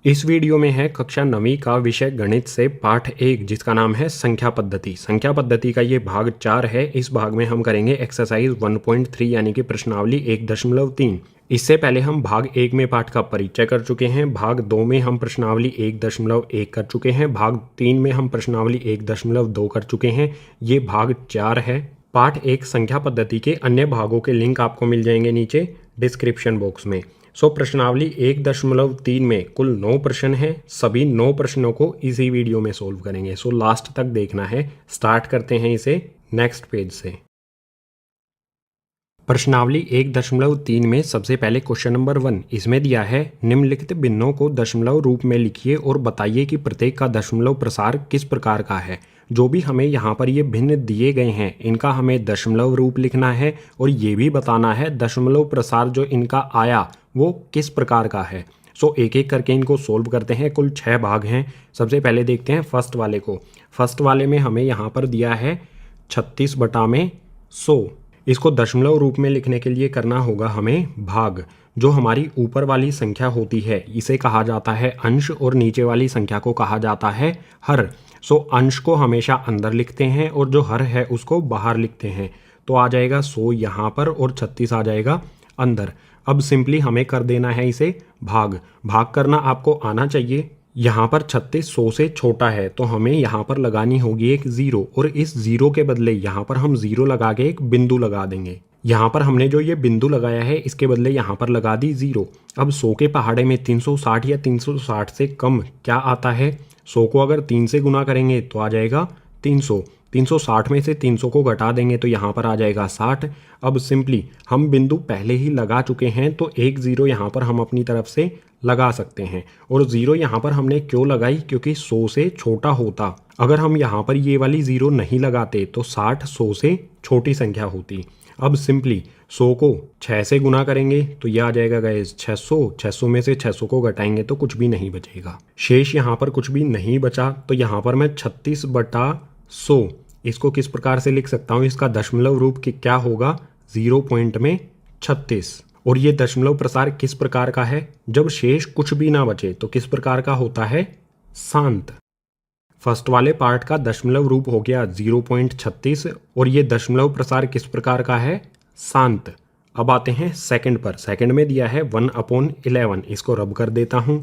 इस वीडियो में है कक्षा 9वीं का विषय गणित से पाठ 1 जिसका नाम है संख्या पद्धति। संख्या पद्धति का ये भाग 4 है। इस भाग में हम करेंगे एक्सरसाइज 1.3 यानी कि प्रश्नावली 1.3। इससे पहले हम भाग 1 में पाठ का परिचय कर चुके हैं, भाग 2 में हम प्रश्नावली 1.1 कर चुके हैं, भाग 3 में हम प्रश्नावली 1.2 कर चुके हैं। ये भाग 4 है। पाठ 1 संख्या पद्धति के अन्य भागों के लिंक आपको मिल जाएंगे नीचे डिस्क्रिप्शन बॉक्स में। प्रश्नावली 1.3 में कुल 9 प्रश्न हैं। सभी 9 प्रश्नों को इसी वीडियो में सोल्व करेंगे। लास्ट तक देखना है। स्टार्ट करते हैं इसे नेक्स्ट पेज से। प्रश्नावली 1.3 में सबसे पहले क्वेश्चन नंबर 1 इसमें दिया है निम्नलिखित भिन्नों को दशमलव रूप में लिखिए और बताइए कि प्रत्येक का दशमलव प्रसार किस प्रकार का है। जो भी हमें यहाँ पर ये भिन्न दिए गए हैं इनका हमें दशमलव रूप लिखना है और ये भी बताना है दशमलव प्रसार जो इनका आया वो किस प्रकार का है। एक एक करके इनको सोल्व करते हैं। कुल 6 भाग हैं। सबसे पहले देखते हैं फर्स्ट वाले को। फर्स्ट वाले में हमें यहाँ पर दिया है 36/100। इसको दशमलव रूप में लिखने के लिए करना होगा हमें भाग। जो हमारी ऊपर वाली संख्या होती है इसे कहा जाता है अंश और नीचे वाली संख्या को कहा जाता है हर। अंश को हमेशा अंदर लिखते हैं और जो हर है उसको बाहर लिखते हैं। तो आ जाएगा 100 यहाँ पर और 36 आ जाएगा अंदर। अब सिंपली हमें कर देना है इसे भाग। भाग करना आपको आना चाहिए। यहाँ पर 36 100 से छोटा है तो हमें यहाँ पर लगानी होगी एक 0 और इस 0 के बदले यहाँ पर हम 0 लगा के एक बिंदु लगा देंगे। यहाँ पर हमने जो ये बिंदु लगाया है इसके बदले यहाँ पर लगा दी 0। अब 100 के पहाड़े में 360 या 360 से कम क्या आता है। 100 को अगर 3 से गुना करेंगे तो आ जाएगा 300। 360 में से 300 को घटा देंगे तो यहाँ पर आ जाएगा 60। अब सिंपली हम बिंदु पहले ही लगा चुके हैं तो एक 0 यहाँ पर हम अपनी तरफ से लगा सकते हैं। और 0 यहाँ पर हमने क्यों लगाई, क्योंकि 100 से छोटा होता। अगर हम यहाँ पर ये वाली 0 नहीं लगाते तो 60 100 से छोटी संख्या होती। अब सिंपली 100 को 6 से गुना करेंगे तो यह आ जाएगा गाइस 600। 600 में से 600 को घटाएंगे तो कुछ भी नहीं बचेगा। शेष यहाँ पर कुछ भी नहीं बचा तो यहाँ पर मैं 36/100 इसको किस प्रकार से लिख सकता हूँ। इसका दशमलव रूप क्या होगा 0 पॉइंट में 36। और ये दशमलव प्रसार किस प्रकार का है, जब शेष कुछ भी ना बचे तो किस प्रकार का होता है, शांत। फर्स्ट वाले पार्ट का दशमलव रूप हो गया 0.36 और ये दशमलव प्रसार किस प्रकार का है, शांत। अब आते हैं सेकंड पर। सेकंड में दिया है 1/11। इसको रब कर देता हूं।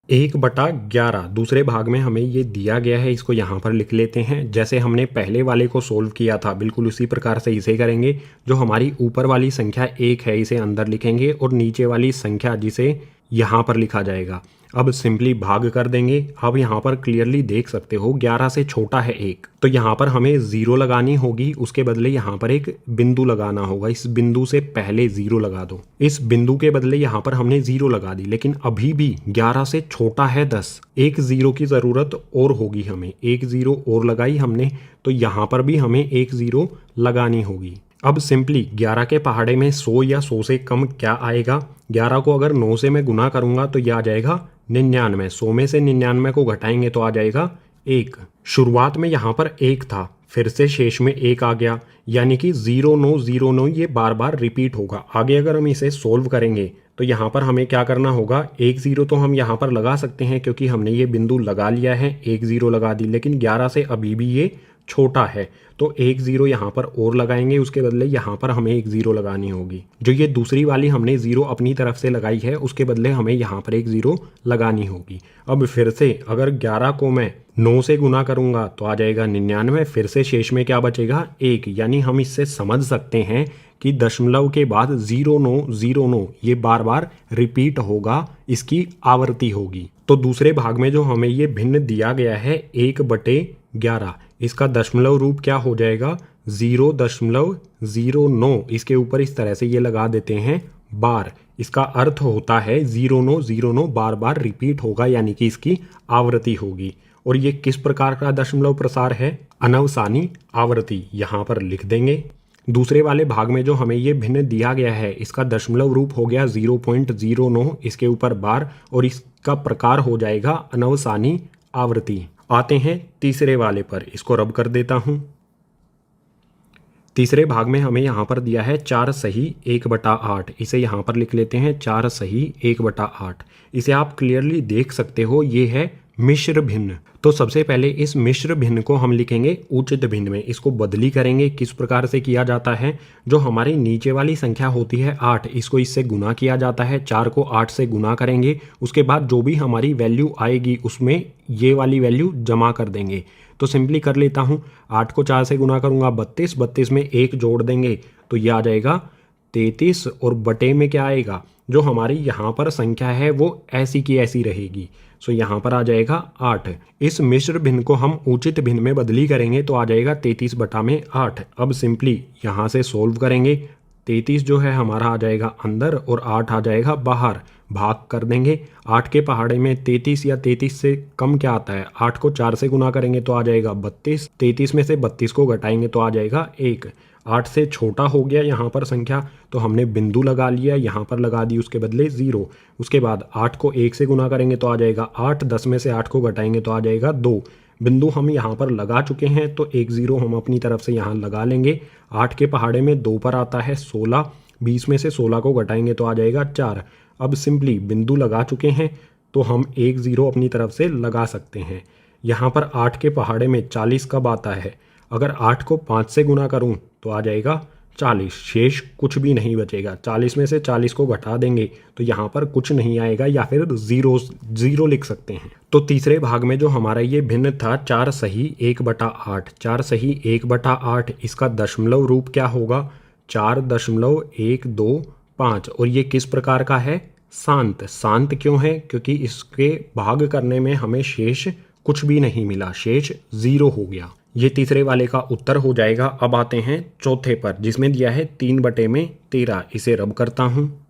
1/11 दूसरे भाग में हमें ये दिया गया है। इसको यहाँ पर लिख लेते हैं। जैसे हमने पहले वाले को सोल्व किया था बिल्कुल उसी प्रकार से इसे करेंगे। जो हमारी ऊपर वाली संख्या 1 है इसे अंदर लिखेंगे और नीचे वाली संख्या जिसे यहाँ पर लिखा जाएगा। अब सिंपली भाग कर देंगे। अब यहाँ पर क्लियरली देख सकते हो 11 से छोटा है 1 तो यहाँ पर हमें 0 लगानी होगी। उसके बदले यहाँ पर एक बिंदु लगाना होगा। इस बिंदु से पहले 0 लगा दो। इस बिंदु के बदले यहाँ पर हमने 0 लगा दी, लेकिन अभी भी 11 से छोटा है 10। एक 0 की ज़रूरत और होगी हमें। एक 0 और लगाई हमने तो यहाँ पर भी हमें एक 0 लगानी होगी। अब सिंपली 11 के पहाड़े में 100 या 100 से कम क्या आएगा। 11 को अगर 9 से मैं गुना करूंगा तो यह आ जाएगा 99। 100 में से 99 को घटाएंगे तो आ जाएगा 1। शुरुआत में यहाँ पर 1 था, फिर से शेष में 1 आ गया, यानी कि 0909 ये बार बार रिपीट होगा। आगे अगर हम इसे सोल्व करेंगे तो यहाँ पर हमें क्या करना होगा, एक 0 तो हम यहाँ पर लगा सकते हैं क्योंकि हमने ये बिंदु लगा लिया है। एक 0 लगा दी, लेकिन 11 से अभी भी ये छोटा है तो एक 0 यहाँ पर और लगाएंगे। उसके बदले यहाँ पर हमें एक 0 लगानी होगी। जो ये दूसरी वाली हमने 0 अपनी तरफ से लगाई है उसके बदले हमें यहाँ पर एक 0 लगानी होगी। अब फिर से अगर 11 को मैं 9 से गुना करूँगा तो आ जाएगा 99। फिर से शेष में क्या बचेगा, 1। यानी हम इससे समझ सकते हैं कि दशमलव के बाद 0909 ये बार बार रिपीट होगा, इसकी आवृत्ति होगी। तो दूसरे भाग में जो हमें ये भिन्न दिया गया है 1/11, इसका दशमलव रूप क्या हो जाएगा 0.09। इसके ऊपर इस तरह से ये लगा देते हैं बार। इसका अर्थ होता है 0909 बार बार रिपीट होगा, यानी कि इसकी आवृत्ति होगी। और ये किस प्रकार का दशमलव प्रसार है, अनवसानी आवृत्ति। यहाँ पर लिख देंगे। दूसरे वाले भाग में जो हमें ये भिन्न दिया गया है इसका दशमलव रूप हो गया 0.09। इसके ऊपर बार और इसका प्रकार हो जाएगा अनवसानी आवृत्ति। आते हैं तीसरे वाले पर। इसको रब कर देता हूं। तीसरे भाग में हमें यहाँ पर दिया है 4 सही 1/8। इसे यहाँ पर लिख लेते हैं 4 सही 1/8। इसे आप क्लियरली देख सकते हो, ये है मिश्र भिन्न। तो सबसे पहले इस मिश्र भिन्न को हम लिखेंगे उचित भिन्न में। इसको बदली करेंगे। किस प्रकार से किया जाता है, जो हमारी नीचे वाली संख्या होती है 8, इसको इससे गुना किया जाता है। 4 को 8 से गुना करेंगे, उसके बाद जो भी हमारी वैल्यू आएगी उसमें ये वाली वैल्यू जमा कर देंगे। तो सिंपली कर लेता हूँ, 8 को 4 से गुना करूँगा 32, 32 में 1 जोड़ देंगे तो ये आ जाएगा 33, और बटे में क्या आएगा, जो हमारी यहाँ पर संख्या है वो ऐसी की ऐसी रहेगी। सो यहाँ पर आ जाएगा 8। इस मिश्र भिन्न को हम उचित भिन्न में बदली करेंगे तो आ जाएगा 33/8। अब सिंपली यहाँ से सोल्व करेंगे। 33 जो है हमारा आ जाएगा अंदर और 8 आ जाएगा बाहर। भाग कर देंगे। 8 के पहाड़े में 33 या 33 से कम क्या आता है, 8 को 4 से गुना करेंगे तो आ जाएगा 32। 33 में से 32 को घटाएंगे तो आ जाएगा 1। 8 से छोटा हो गया यहाँ पर संख्या, तो हमने बिंदु लगा लिया, यहाँ पर लगा दी उसके बदले 0। उसके बाद 8 को 1 से गुना करेंगे तो आ जाएगा 8। 10 में से 8 को घटाएंगे तो आ जाएगा 2। बिंदु हम यहाँ पर लगा चुके हैं तो 1 0 हम अपनी तरफ से यहाँ लगा लेंगे। 8 के पहाड़े में 2 पर आता है 16। 20 में से 16 को घटाएंगे तो आ जाएगा 4। अब सिंपली बिंदु लगा चुके हैं तो हम 1 0 अपनी तरफ से लगा सकते हैं। यहाँ पर 8 के पहाड़े में 40 कब आता है, अगर 8 को 5 से गुना करूँ तो आ जाएगा 40। शेष कुछ भी नहीं बचेगा। 40 में से 40 को घटा देंगे तो यहाँ पर कुछ नहीं आएगा, या फिर 0 लिख सकते हैं। तो तीसरे भाग में जो हमारा ये भिन्न था 4 सही 1/8, 4 सही 1/8, इसका दशमलव रूप क्या होगा, 4.125। और ये किस प्रकार का है, शांत। शांत क्यों है, क्योंकि इसके भाग करने में हमें शेष कुछ भी नहीं मिला, शेष 0 हो गया। ये तीसरे वाले का उत्तर हो जाएगा। अब आते हैं चौथे पर, जिसमें दिया है 3/13। इसे रब करता हूँ।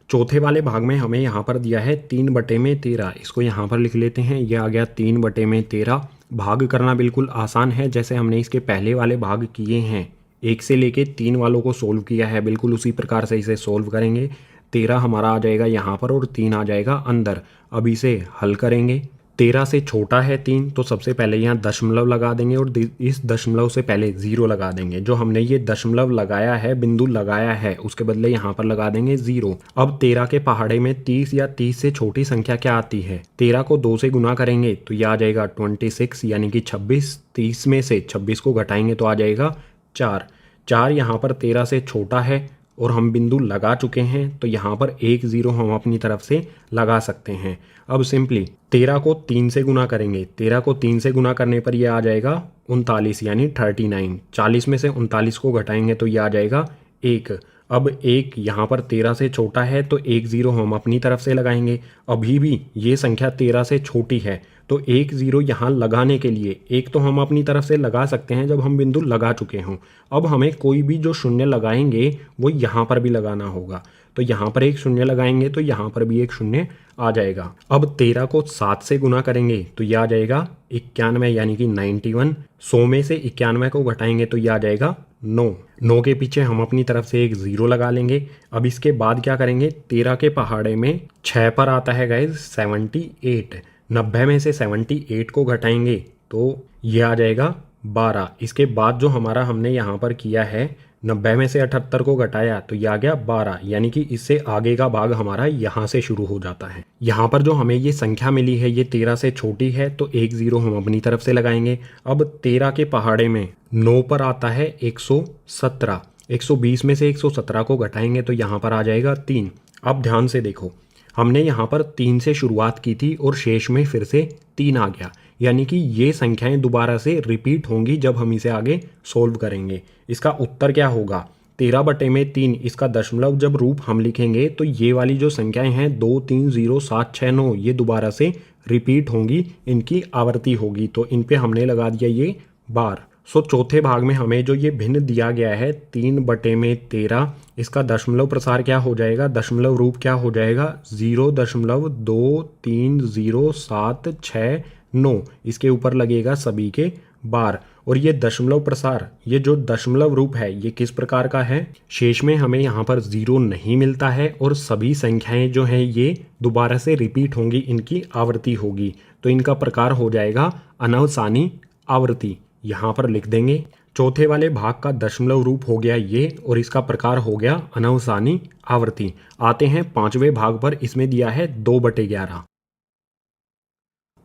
चौथे वाले भाग में हमें यहाँ पर दिया है 3/13। इसको यहाँ पर लिख लेते हैं। यह आ गया 3/13। भाग करना बिल्कुल आसान है, जैसे हमने इसके पहले वाले भाग किए हैं। 1 से लेके 3 वालों को सोल्व किया है, बिल्कुल उसी प्रकार से इसे सोल्व करेंगे। 13 हमारा आ जाएगा यहाँ पर और 3 आ जाएगा अंदर। अब इसे हल करेंगे। 13 से छोटा है 3, तो सबसे पहले यहाँ दशमलव लगा देंगे और इस दशमलव से पहले 0 लगा देंगे। जो हमने ये दशमलव लगाया है, बिंदु लगाया है, उसके बदले यहाँ पर लगा देंगे 0। अब 13 के पहाड़े में 30 या 30 से छोटी संख्या क्या आती है, 13 को 2 से गुना करेंगे तो यह आ जाएगा 26 यानी कि 26। 30 में से 26 को घटाएंगे तो आ जाएगा 4। 4 यहाँ पर 13 से छोटा है और हम बिंदु लगा चुके हैं, तो यहाँ पर 1 0 हम अपनी तरफ से लगा सकते हैं। अब सिंपली 13 को 3 से गुना करेंगे। 13 को 3 से गुना करने पर यह आ जाएगा 39 यानी 39। 40 में से 39 को घटाएंगे तो यह आ जाएगा 1। अब 1 यहाँ पर 13 से छोटा है तो 1 0 हम अपनी तरफ से लगाएंगे। अभी भी ये संख्या 13 से छोटी है, तो 1 0 यहाँ लगाने के लिए 1 तो हम अपनी तरफ से लगा सकते हैं जब हम बिंदु लगा चुके हों। अब हमें कोई भी जो शून्य लगाएंगे वो यहाँ पर भी लगाना होगा, तो यहाँ पर एक शून्य लगाएंगे तो यहाँ पर भी एक शून्य आ जाएगा। अब 13 को 7 से गुना करेंगे तो यह आ जाएगा 91 यानी कि 91। 100 में से 91 को घटाएंगे तो यह आ जाएगा 9। 9 के पीछे हम अपनी तरफ से एक 0 लगा लेंगे। अब इसके बाद क्या करेंगे, 13 के पहाड़े में 6 पर आता है गाइज 78। 90 में से 78 को घटाएंगे तो यह आ जाएगा 12। इसके बाद जो हमारा हमने यहाँ पर किया है, 90 में से 78 को घटाया तो यह आ गया 12, यानी कि इससे आगे का भाग हमारा यहाँ से शुरू हो जाता है। यहाँ पर जो हमें ये संख्या मिली है ये 13 से छोटी है, तो 1 0 हम अपनी तरफ से लगाएंगे। अब 13 के पहाड़े में 9 पर आता है 117। 120 में से 117 को घटाएंगे तो यहाँ पर आ जाएगा 3। अब ध्यान से देखो, हमने यहाँ पर 3 से शुरुआत की थी और शेष में फिर से 3 आ गया, यानी कि ये संख्याएं दोबारा से रिपीट होंगी जब हम इसे आगे सोल्व करेंगे। इसका उत्तर क्या होगा, 13/3। इसका दशमलव जब रूप हम लिखेंगे तो ये वाली जो संख्याएं हैं 2 3 0 7 6 9 ये दोबारा से रिपीट होंगी, इनकी आवर्ती होगी, तो इन पे हमने लगा दिया ये बार। सो चौथे भाग में हमें जो ये भिन्न दिया गया है 3/13, इसका दशमलव प्रसार क्या हो जाएगा, दशमलव रूप क्या हो जाएगा 0.230769। इसके ऊपर लगेगा सभी के बार। और ये दशमलव प्रसार, ये जो दशमलव रूप है ये किस प्रकार का है, शेष में हमें यहाँ पर 0 नहीं मिलता है और सभी संख्याएं जो हैं ये दोबारा से रिपीट होंगी, इनकी आवृत्ति होगी, तो इनका प्रकार हो जाएगा अनवसानी आवृत्ति। यहाँ पर लिख देंगे। चौथे वाले भाग का दशमलव रूप हो गया ये और इसका प्रकार हो गया अनवसानी आवर्ती। आते हैं पांचवें भाग पर, इसमें दिया है 2/11।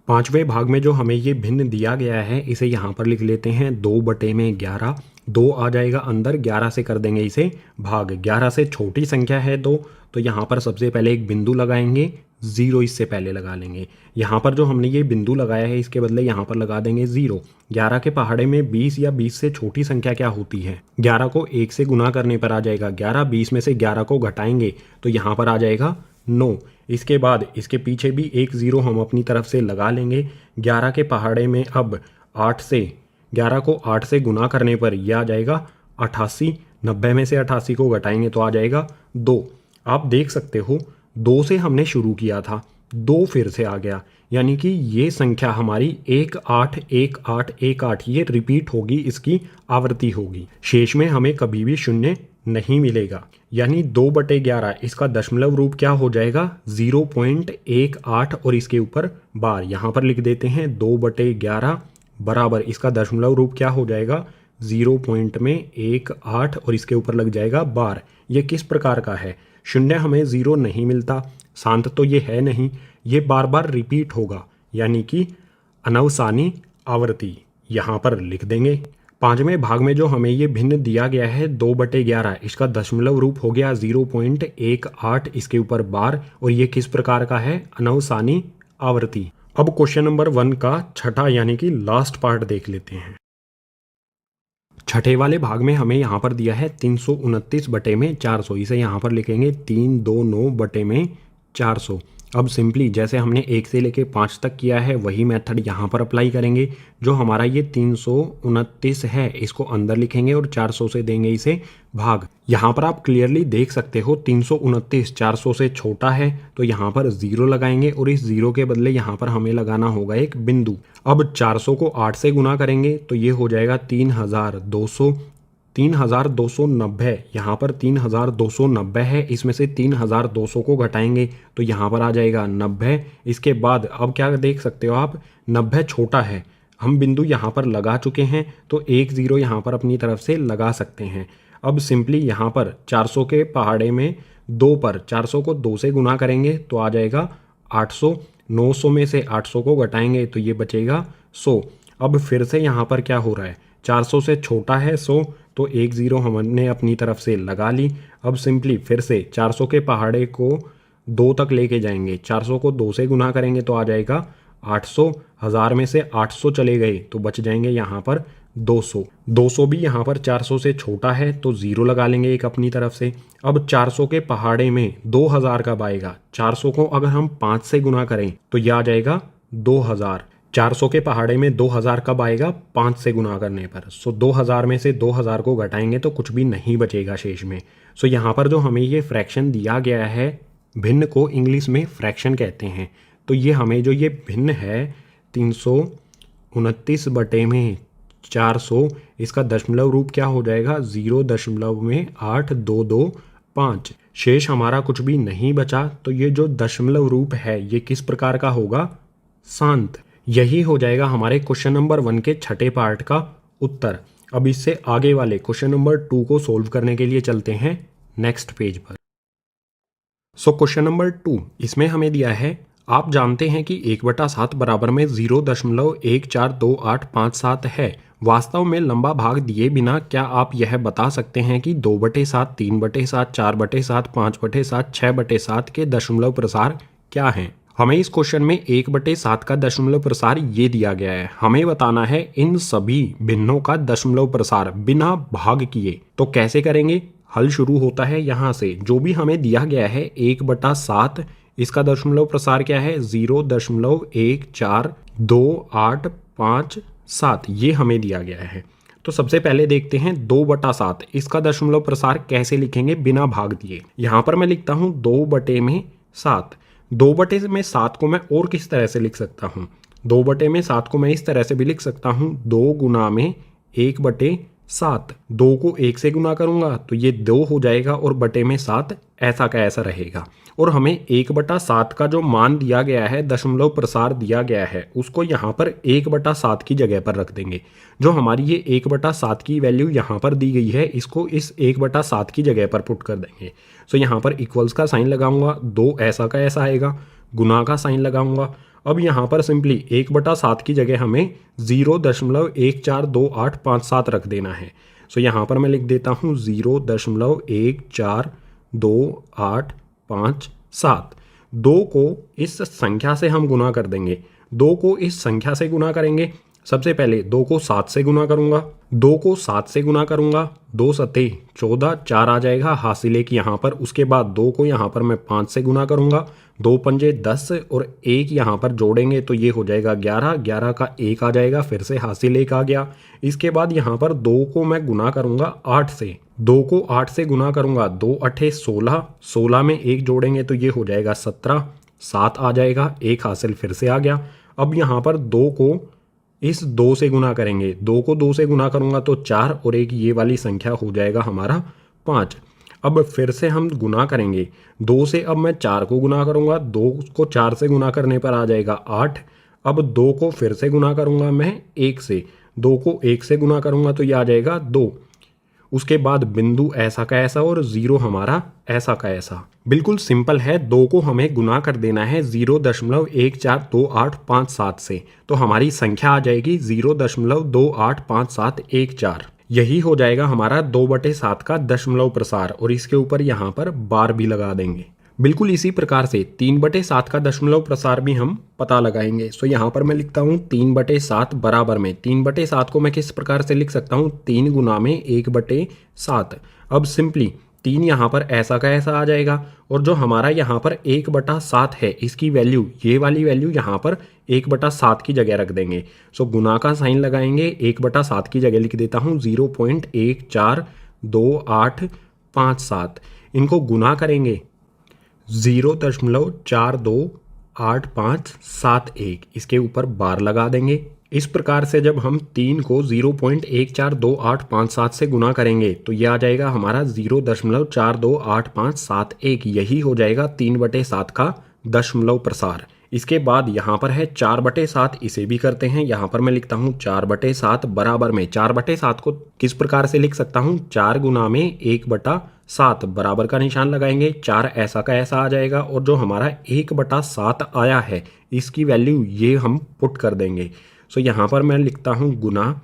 पांचवें भाग में जो हमें ये भिन्न दिया गया है इसे यहाँ पर लिख लेते हैं 2/11। 2 आ जाएगा अंदर, 11 से कर देंगे इसे भाग। 11 से छोटी संख्या है 2, तो यहाँ पर सबसे पहले एक बिंदु लगाएंगे, 0 इससे पहले लगा लेंगे। यहाँ पर जो हमने ये बिंदु लगाया है इसके बदले यहाँ पर लगा देंगे 0। 11 के पहाड़े में 20 या 20 से छोटी संख्या क्या होती है? 11 को 1 से गुना करने पर आ जाएगा 11। 20 में से 11 को घटाएंगे तो यहाँ पर आ जाएगा 9। इसके बाद इसके पीछे भी एक 0 हम अपनी तरफ से लगा लेंगे। 11 के पहाड़े में अब 11 को 8 से गुना करने पर यह आ जाएगा 88। 90 में से 88 को घटाएंगे तो आ जाएगा 2। आप देख सकते हो 2 से हमने शुरू किया था, 2 फिर से आ गया, यानी कि ये संख्या हमारी 181818 ये रिपीट होगी, इसकी आवृत्ति होगी। शेष में हमें कभी भी शून्य नहीं मिलेगा, यानी 2/11 इसका दशमलव रूप क्या हो जाएगा? 0.18 और इसके ऊपर बार। यहाँ पर लिख देते हैं 2/11 बराबर इसका दशमलव रूप क्या हो जाएगा? 0.18 और इसके ऊपर लग जाएगा बार। ये किस प्रकार का है? शून्य हमें 0 नहीं मिलता, शांत तो ये है नहीं, ये बार बार रिपीट होगा, यानी कि अनवसानी आवर्ती। यहाँ पर लिख देंगे। पांचवें भाग में जो हमें ये भिन्न दिया गया है 2/11 इसका दशमलव रूप हो गया 0.18 इसके ऊपर बार, और ये किस प्रकार का है? अनवसानी आवर्ती। अब क्वेश्चन नंबर 1 का छठा यानी कि लास्ट पार्ट देख लेते हैं। छठे वाले भाग में हमें यहाँ पर दिया है 329/400। इसे यहाँ पर लिखेंगे 329/400। अब सिंपली जैसे हमने 1 से लेके 5 तक किया है वही मेथड यहाँ पर अप्लाई करेंगे। जो हमारा ये 329 है इसको अंदर लिखेंगे और 400 से देंगे इसे भाग। यहाँ पर आप क्लियरली देख सकते हो 329 400 से छोटा है, तो यहाँ पर 0 लगाएंगे और इस 0 के बदले यहाँ पर हमें लगाना होगा एक बिंदु। अब 400 को 8 से गुना करेंगे तो ये हो जाएगा 3200। 3290, यहाँ पर 3290 है, इसमें से 3200 को घटाएंगे तो यहाँ पर आ जाएगा 90। इसके बाद अब क्या देख सकते हो आप, 90 छोटा है, हम बिंदु यहाँ पर लगा चुके हैं तो एक 0 यहाँ पर अपनी तरफ से लगा सकते हैं। अब सिंपली यहाँ पर 400 के पहाड़े में 2 पर 400 को 2 से गुना करेंगे तो आ जाएगा 800। 900 में से 800 को घटाएंगे तो ये बचेगा 100। अब फिर से यहाँ पर क्या हो रहा है, 400 से छोटा है 100, तो एक 0 हमने अपनी तरफ से लगा ली। अब सिंपली फिर से 400 के पहाड़े को 2 तक लेके जाएंगे, 400 को 2 से गुना करेंगे तो आ जाएगा 800। 1000 में से 800 चले गए तो बच जाएंगे यहाँ पर 200। 200 भी यहाँ पर 400 से छोटा है तो 0 लगा लेंगे एक अपनी तरफ से। अब 400 के पहाड़े में 2000 कब आएगा? 400 को अगर हम 5 से गुना करें तो यह आ जाएगा 2000। 400 के पहाड़े में 2000 कब आएगा? 5 से गुना करने पर। सो 2000 में से 2000 को घटाएंगे तो कुछ भी नहीं बचेगा शेष में। सो यहाँ पर जो हमें ये फ्रैक्शन दिया गया है, भिन्न को इंग्लिश में फ्रैक्शन कहते हैं, तो ये हमें जो ये भिन्न है 329/400 इसका दशमलव रूप क्या हो जाएगा? 0.8225। शेष हमारा कुछ भी नहीं बचा, तो ये जो दशमलव रूप है ये किस प्रकार का होगा? शांत। यही हो जाएगा हमारे क्वेश्चन नंबर 1 के छठे पार्ट का उत्तर। अब इससे आगे वाले क्वेश्चन नंबर 2 को सोल्व करने के लिए चलते हैं नेक्स्ट पेज पर। सो क्वेश्चन नंबर 2, इसमें हमें दिया है आप जानते हैं कि 1/7 बराबर में 0.142857 है। वास्तव में लंबा भाग दिए बिना क्या आप यह बता सकते हैं कि 2/7, 3/7, 4/7, 5/7, 6/7 के दशमलव प्रसार क्या हैं? हमें इस क्वेश्चन में 1/7 का दशमलव प्रसार ये दिया गया है। हमें बताना है इन सभी भिन्नों का दशमलव प्रसार बिना भाग किए। तो कैसे करेंगे? हल शुरू होता है यहाँ से। जो भी हमें दिया गया है 1/7 इसका दशमलव प्रसार क्या है? 0.1428557 ये हमें दिया गया है। तो सबसे पहले देखते हैं 2/7 इसका दशमलव प्रसार कैसे लिखेंगे बिना भाग दिए। यहाँ पर मैं लिखता हूँ 2/7। 2/7 को मैं और किस तरह से लिख सकता हूँ? 2/7 को मैं इस तरह से भी लिख सकता हूँ 2 गुना में 1/7। 7। 2 को 1 से गुना करूंगा तो ये 2 हो जाएगा और बटे में 7 ऐसा का ऐसा रहेगा। और हमें 1/7 का जो मान दिया गया है, दशमलव प्रसार दिया गया है, उसको यहाँ पर 1/7 की जगह पर रख देंगे। जो हमारी ये 1/7 की वैल्यू यहाँ पर दी गई है, इसको इस 1/7 की जगह पर पुट कर देंगे। सो यहाँ पर इक्वल्स का साइन लगाऊंगा, 2 ऐसा का ऐसा आएगा, गुना का साइन लगाऊंगा। अब यहाँ पर सिंपली 1/7 की जगह हमें 0.142857 रख देना है। सो यहाँ पर मैं लिख देता हूँ 0.142857। 2 को इस संख्या से हम गुना कर देंगे। 2 को इस संख्या से गुना करेंगे। सबसे पहले 2 को 7 से गुना करूंगा, 2 को 7 से गुना करूंगा, 2 सते 14, 4 आ जाएगा हासिल एक यहाँ पर। उसके बाद 2 को यहाँ पर मैं 5 से गुना करूंगा, 2 पंजे 10 और 1 यहाँ पर जोड़ेंगे तो ये हो जाएगा 11, 11 का 1 आ जाएगा, फिर से हासिल 1 आ गया। इसके बाद यहाँ पर 2 को मैं गुना करूंगा 8 से, 2 को 8 से गुना करूंगा, 2 अठे 16, 16 में 1 जोड़ेंगे तो ये हो जाएगा 17, 7 आ जाएगा, 1 हासिल फिर से आ गया। अब यहाँ पर 2 को इस 2 से गुना करेंगे, 2 को 2 से गुना करूंगा तो 4 और एक ये वाली संख्या हो जाएगा हमारा 5। अब फिर से हम गुना करेंगे, 2 से अब मैं 4 को गुना करूंगा, 2 को 4 से गुना करने पर आ जाएगा 8। अब 2 को फिर से गुना करूंगा मैं 1 से, 2 को 1 से गुना करूंगा तो ये आ जाएगा 2। उसके बाद बिंदु ऐसा का ऐसा और 0 हमारा ऐसा का ऐसा। बिल्कुल सिंपल है, 2 को हमें गुना कर देना है 0.142857 से, तो हमारी संख्या आ जाएगी 0.285714। यही हो जाएगा हमारा 2/7 का दशमलव प्रसार, और इसके ऊपर यहाँ पर बार भी लगा देंगे। बिल्कुल इसी प्रकार से 3/7 का दशमलव प्रसार भी हम पता लगाएंगे। सो यहाँ पर मैं लिखता हूँ 3/7 बराबर में, 3/7 को मैं किस प्रकार से लिख सकता हूँ, 3 गुना में 1/7। अब सिंपली 3 यहाँ पर ऐसा का ऐसा आ जाएगा, और जो हमारा यहाँ पर 1/7 है, इसकी वैल्यू, ये वाली वैल्यू यहाँ पर 1/7 की जगह रख देंगे। सो गुना का साइन लगाएंगे, 1/7 की जगह लिख देता हूँ 0.142857। इनको गुना करेंगे 0.428571, इसके ऊपर बार लगा देंगे। इस प्रकार से जब हम 3 को 0.142857 से गुना करेंगे तो यह आ जाएगा हमारा 0.428571। यही हो जाएगा 3/7 का दशमलव प्रसार। इसके बाद यहाँ पर है 4/7, इसे भी करते हैं। यहाँ पर मैं लिखता हूँ 4/7 बराबर में, 4/7 को किस प्रकार से लिख सकता हूँ, 4 गुना में 1/7, बराबर का निशान लगाएंगे, 4 ऐसा का ऐसा आ जाएगा, और जो हमारा 1/7 आया है, इसकी वैल्यू ये हम पुट कर देंगे। सो यहाँ पर मैं लिखता हूँ गुना,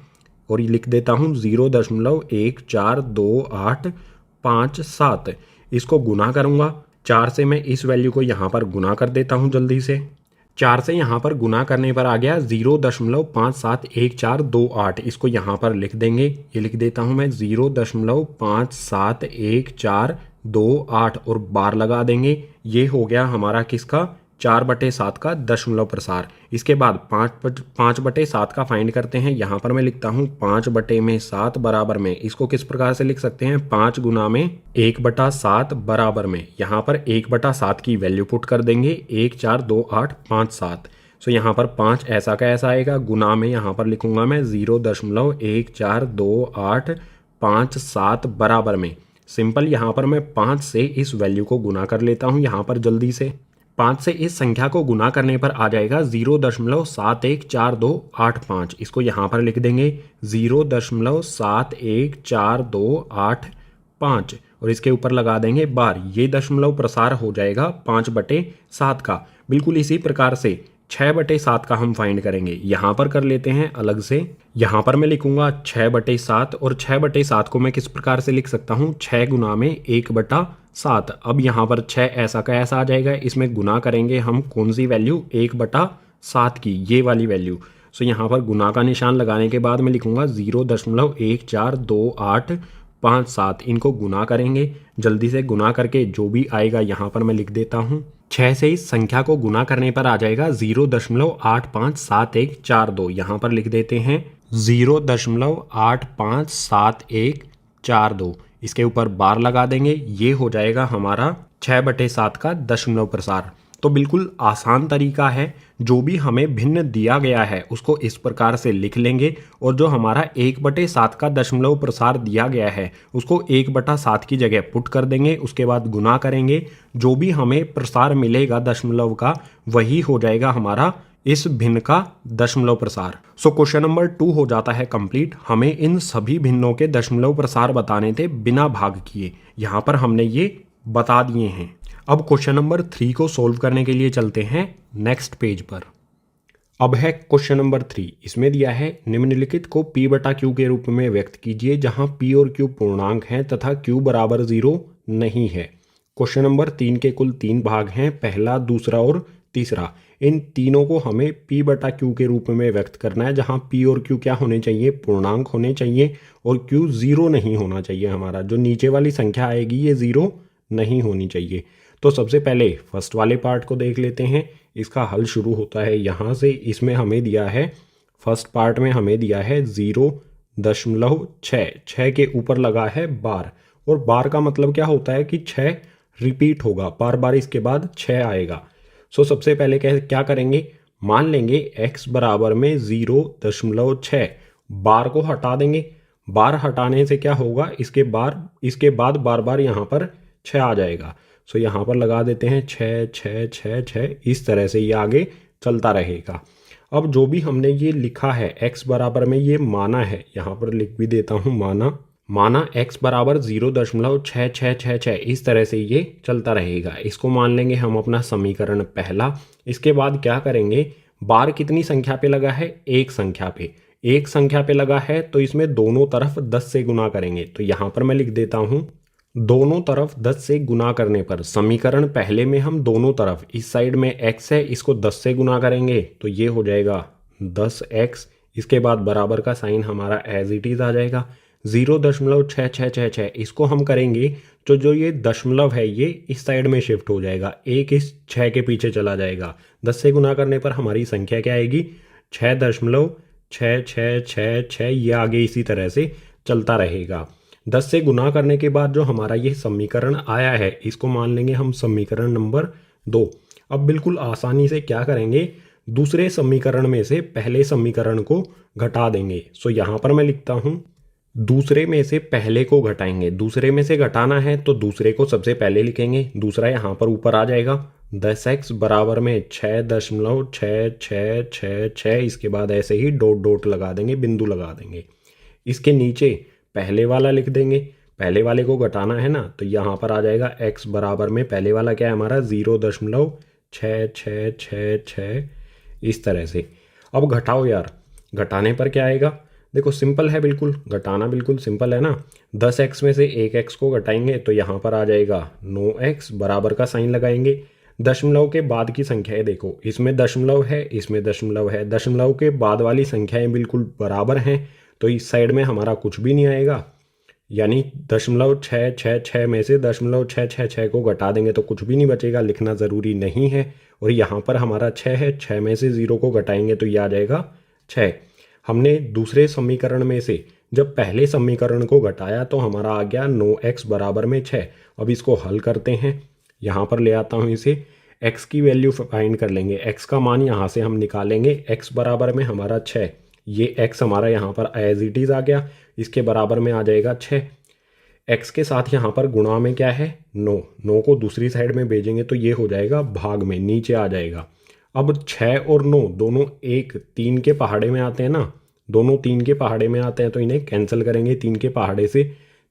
और ये लिख देता हूँ 0.142857। इसको गुना करूँगा, 4 से मैं इस वैल्यू को यहाँ पर गुना कर देता हूँ जल्दी से। 4 से यहाँ पर गुना करने पर आ गया 0.571428। इसको यहाँ पर लिख देंगे, ये लिख देता हूँ मैं 0.571428 और बार लगा देंगे। ये हो गया हमारा किसका, 4/7 का दशमलव प्रसार। इसके बाद 5/7 का फाइंड करते हैं। यहाँ पर मैं लिखता हूँ 5/7 बराबर में, इसको किस प्रकार से लिख सकते हैं, 5 गुना में 1/7 बराबर में, यहाँ पर 1/7 की वैल्यू पुट कर देंगे, 142857। सो यहाँ पर 5 ऐसा का ऐसा आएगा, गुना में यहाँ पर लिखूंगा मैं 0.142857 बराबर में। सिंपल यहाँ पर मैं 5 से इस वैल्यू को गुना कर लेता हूँ। यहाँ पर जल्दी से 5 से इस संख्या को गुना करने पर आ जाएगा 0.714285। इसको यहाँ पर लिख देंगे 0.714285, और इसके ऊपर लगा देंगे बार। ये दशमलव प्रसार हो जाएगा 5/7 का। बिल्कुल इसी प्रकार से 6/7 का हम फाइंड करेंगे। यहाँ पर कर लेते हैं अलग से। यहाँ पर मैं लिखूंगा 6/7, और 6/7 को मैं किस प्रकार से लिख सकता हूँ, 6 गुना में 1/7। अब यहाँ पर 6 ऐसा का ऐसा आ जाएगा, इसमें गुना करेंगे हम कौन सी वैल्यू, 1/7 की, ये वाली वैल्यू। सो यहाँ पर गुना का निशान लगाने के बाद मैं लिखूंगा 0.142857। इनको गुना करेंगे, जल्दी से गुना करके जो भी आएगा यहाँ पर मैं लिख देता हूँ। 6 से इस संख्या को गुना करने पर आ जाएगा 0.857142। यहाँ पर लिख देते हैं 0.857142। इसके ऊपर बार लगा देंगे। ये हो जाएगा हमारा 6/7 का दशमलव प्रसार। तो बिल्कुल आसान तरीका है, जो भी हमें भिन्न दिया गया है उसको इस प्रकार से लिख लेंगे और जो हमारा 1/7 का दशमलव प्रसार दिया गया है उसको 1/7 की जगह पुट कर देंगे, उसके बाद गुना करेंगे, जो भी हमें प्रसार मिलेगा दशमलव का वही हो जाएगा हमारा इस भिन्न का दशमलव प्रसार। सो क्वेश्चन नंबर 2 हो जाता है कंप्लीट। हमें इन सभी भिन्नों के दशमलव प्रसार बताने थे बिना भाग किए, यहाँ पर हमने ये बता दिए हैं। अब क्वेश्चन नंबर 3 को सोल्व करने के लिए चलते हैं नेक्स्ट पेज पर। अब है क्वेश्चन नंबर 3। इसमें दिया है निम्नलिखित को p/q के रूप में व्यक्त कीजिए जहां p और q पूर्णांक हैं तथा q बराबर 0 नहीं है। क्वेश्चन नंबर 3 के कुल 3 भाग हैं, पहला, दूसरा और तीसरा। इन तीनों को हमें p/q के रूप में व्यक्त करना है जहां p और q क्या होने चाहिए, पूर्णांक होने चाहिए और q 0 नहीं होना चाहिए। हमारा जो नीचे वाली संख्या आएगी ये 0 नहीं होनी चाहिए। तो सबसे पहले फर्स्ट वाले पार्ट को देख लेते हैं। इसका हल शुरू होता है यहाँ से। इसमें हमें दिया है, फर्स्ट पार्ट में हमें दिया है 0.6, 6 के ऊपर लगा है बार, और बार का मतलब क्या होता है कि 6 रिपीट होगा, बार बार इसके बाद 6 आएगा। सो सबसे पहले क्या करेंगे, मान लेंगे x बराबर में 0.6, बार को हटा देंगे। बार हटाने से क्या होगा, इसके बाद बार बार यहाँ पर 6 आ जाएगा। सो यहाँ पर लगा देते हैं 6 6 6 6, इस तरह से ये आगे चलता रहेगा। अब जो भी हमने ये लिखा है x बराबर में, ये माना है, यहाँ पर लिख भी देता हूँ माना x बराबर 0.6666, इस तरह से ये चलता रहेगा। इसको मान लेंगे हम अपना समीकरण पहला। इसके बाद क्या करेंगे, बार कितनी संख्या पे लगा है, एक संख्या पे, एक संख्या पे लगा है तो इसमें दोनों तरफ 10 से गुना करेंगे। तो यहाँ पर मैं लिख देता हूँ, दोनों तरफ 10 से गुना करने पर, समीकरण पहले में हम दोनों तरफ, इस साइड में x है, इसको 10 से गुना करेंगे तो ये हो जाएगा 10x। इसके बाद बराबर का साइन हमारा एज इट इज आ जाएगा। 0.6666 इसको हम करेंगे तो जो ये दशमलव है ये इस साइड में शिफ्ट हो जाएगा, एक इस 6 के पीछे चला जाएगा। 10 से गुना करने पर हमारी संख्या क्या आएगी, 6.6666, ये आगे इसी तरह से चलता रहेगा। 10 से गुना करने के बाद जो हमारा ये समीकरण आया है इसको मान लेंगे हम समीकरण नंबर 2। अब बिल्कुल आसानी से क्या करेंगे, दूसरे समीकरण में से पहले समीकरण को घटा देंगे। सो यहाँ पर मैं लिखता हूँ, दूसरे में से पहले को घटाएंगे। दूसरे में से घटाना है तो दूसरे को सबसे पहले लिखेंगे, दूसरा यहाँ पर ऊपर आ जाएगा। 10x बराबर में 6.6666, इसके बाद ऐसे ही डॉट डॉट लगा देंगे, बिंदु लगा देंगे। इसके नीचे पहले वाला लिख देंगे, पहले वाले को घटाना है ना, तो यहाँ पर आ जाएगा x बराबर में, पहले वाला क्या है हमारा 0.6666, इस तरह से। अब घटाओ यार, घटाने पर क्या आएगा, देखो सिंपल है, बिल्कुल घटाना बिल्कुल सिंपल है ना। 10x में से 1x को घटाएंगे तो यहाँ पर आ जाएगा 9x, बराबर का साइन लगाएंगे। दशमलव के बाद की संख्याएं देखो, इसमें दशमलव है, इसमें दशमलव है, दशमलव के बाद वाली संख्याएं बिल्कुल बराबर हैं तो इस साइड में हमारा कुछ भी नहीं आएगा, यानी 0.666 में से 0.666 को घटा देंगे तो कुछ भी नहीं बचेगा, लिखना ज़रूरी नहीं है। और यहाँ पर हमारा 6 है, 6 में से 0 को घटाएंगे तो ये आ जाएगा 6। हमने दूसरे समीकरण में से जब पहले समीकरण को घटाया तो हमारा आ गया 9x बराबर में 6। अब इसको हल करते हैं, यहाँ पर ले आता हूँ इसे, x की वैल्यू फाइंड कर लेंगे, x का मान यहाँ से हम निकालेंगे। x बराबर में हमारा 6, ये x हमारा यहाँ पर एज इट इज़ आ गया, इसके बराबर में आ जाएगा 6। x के साथ यहाँ पर गुणा में क्या है 9, 9 को दूसरी साइड में भेजेंगे तो ये हो जाएगा भाग में, नीचे आ जाएगा। अब 6 और 9 दोनों 3 के पहाड़े में आते हैं ना, दोनों 3 के पहाड़े में आते हैं तो इन्हें कैंसिल करेंगे। 3 के पहाड़े से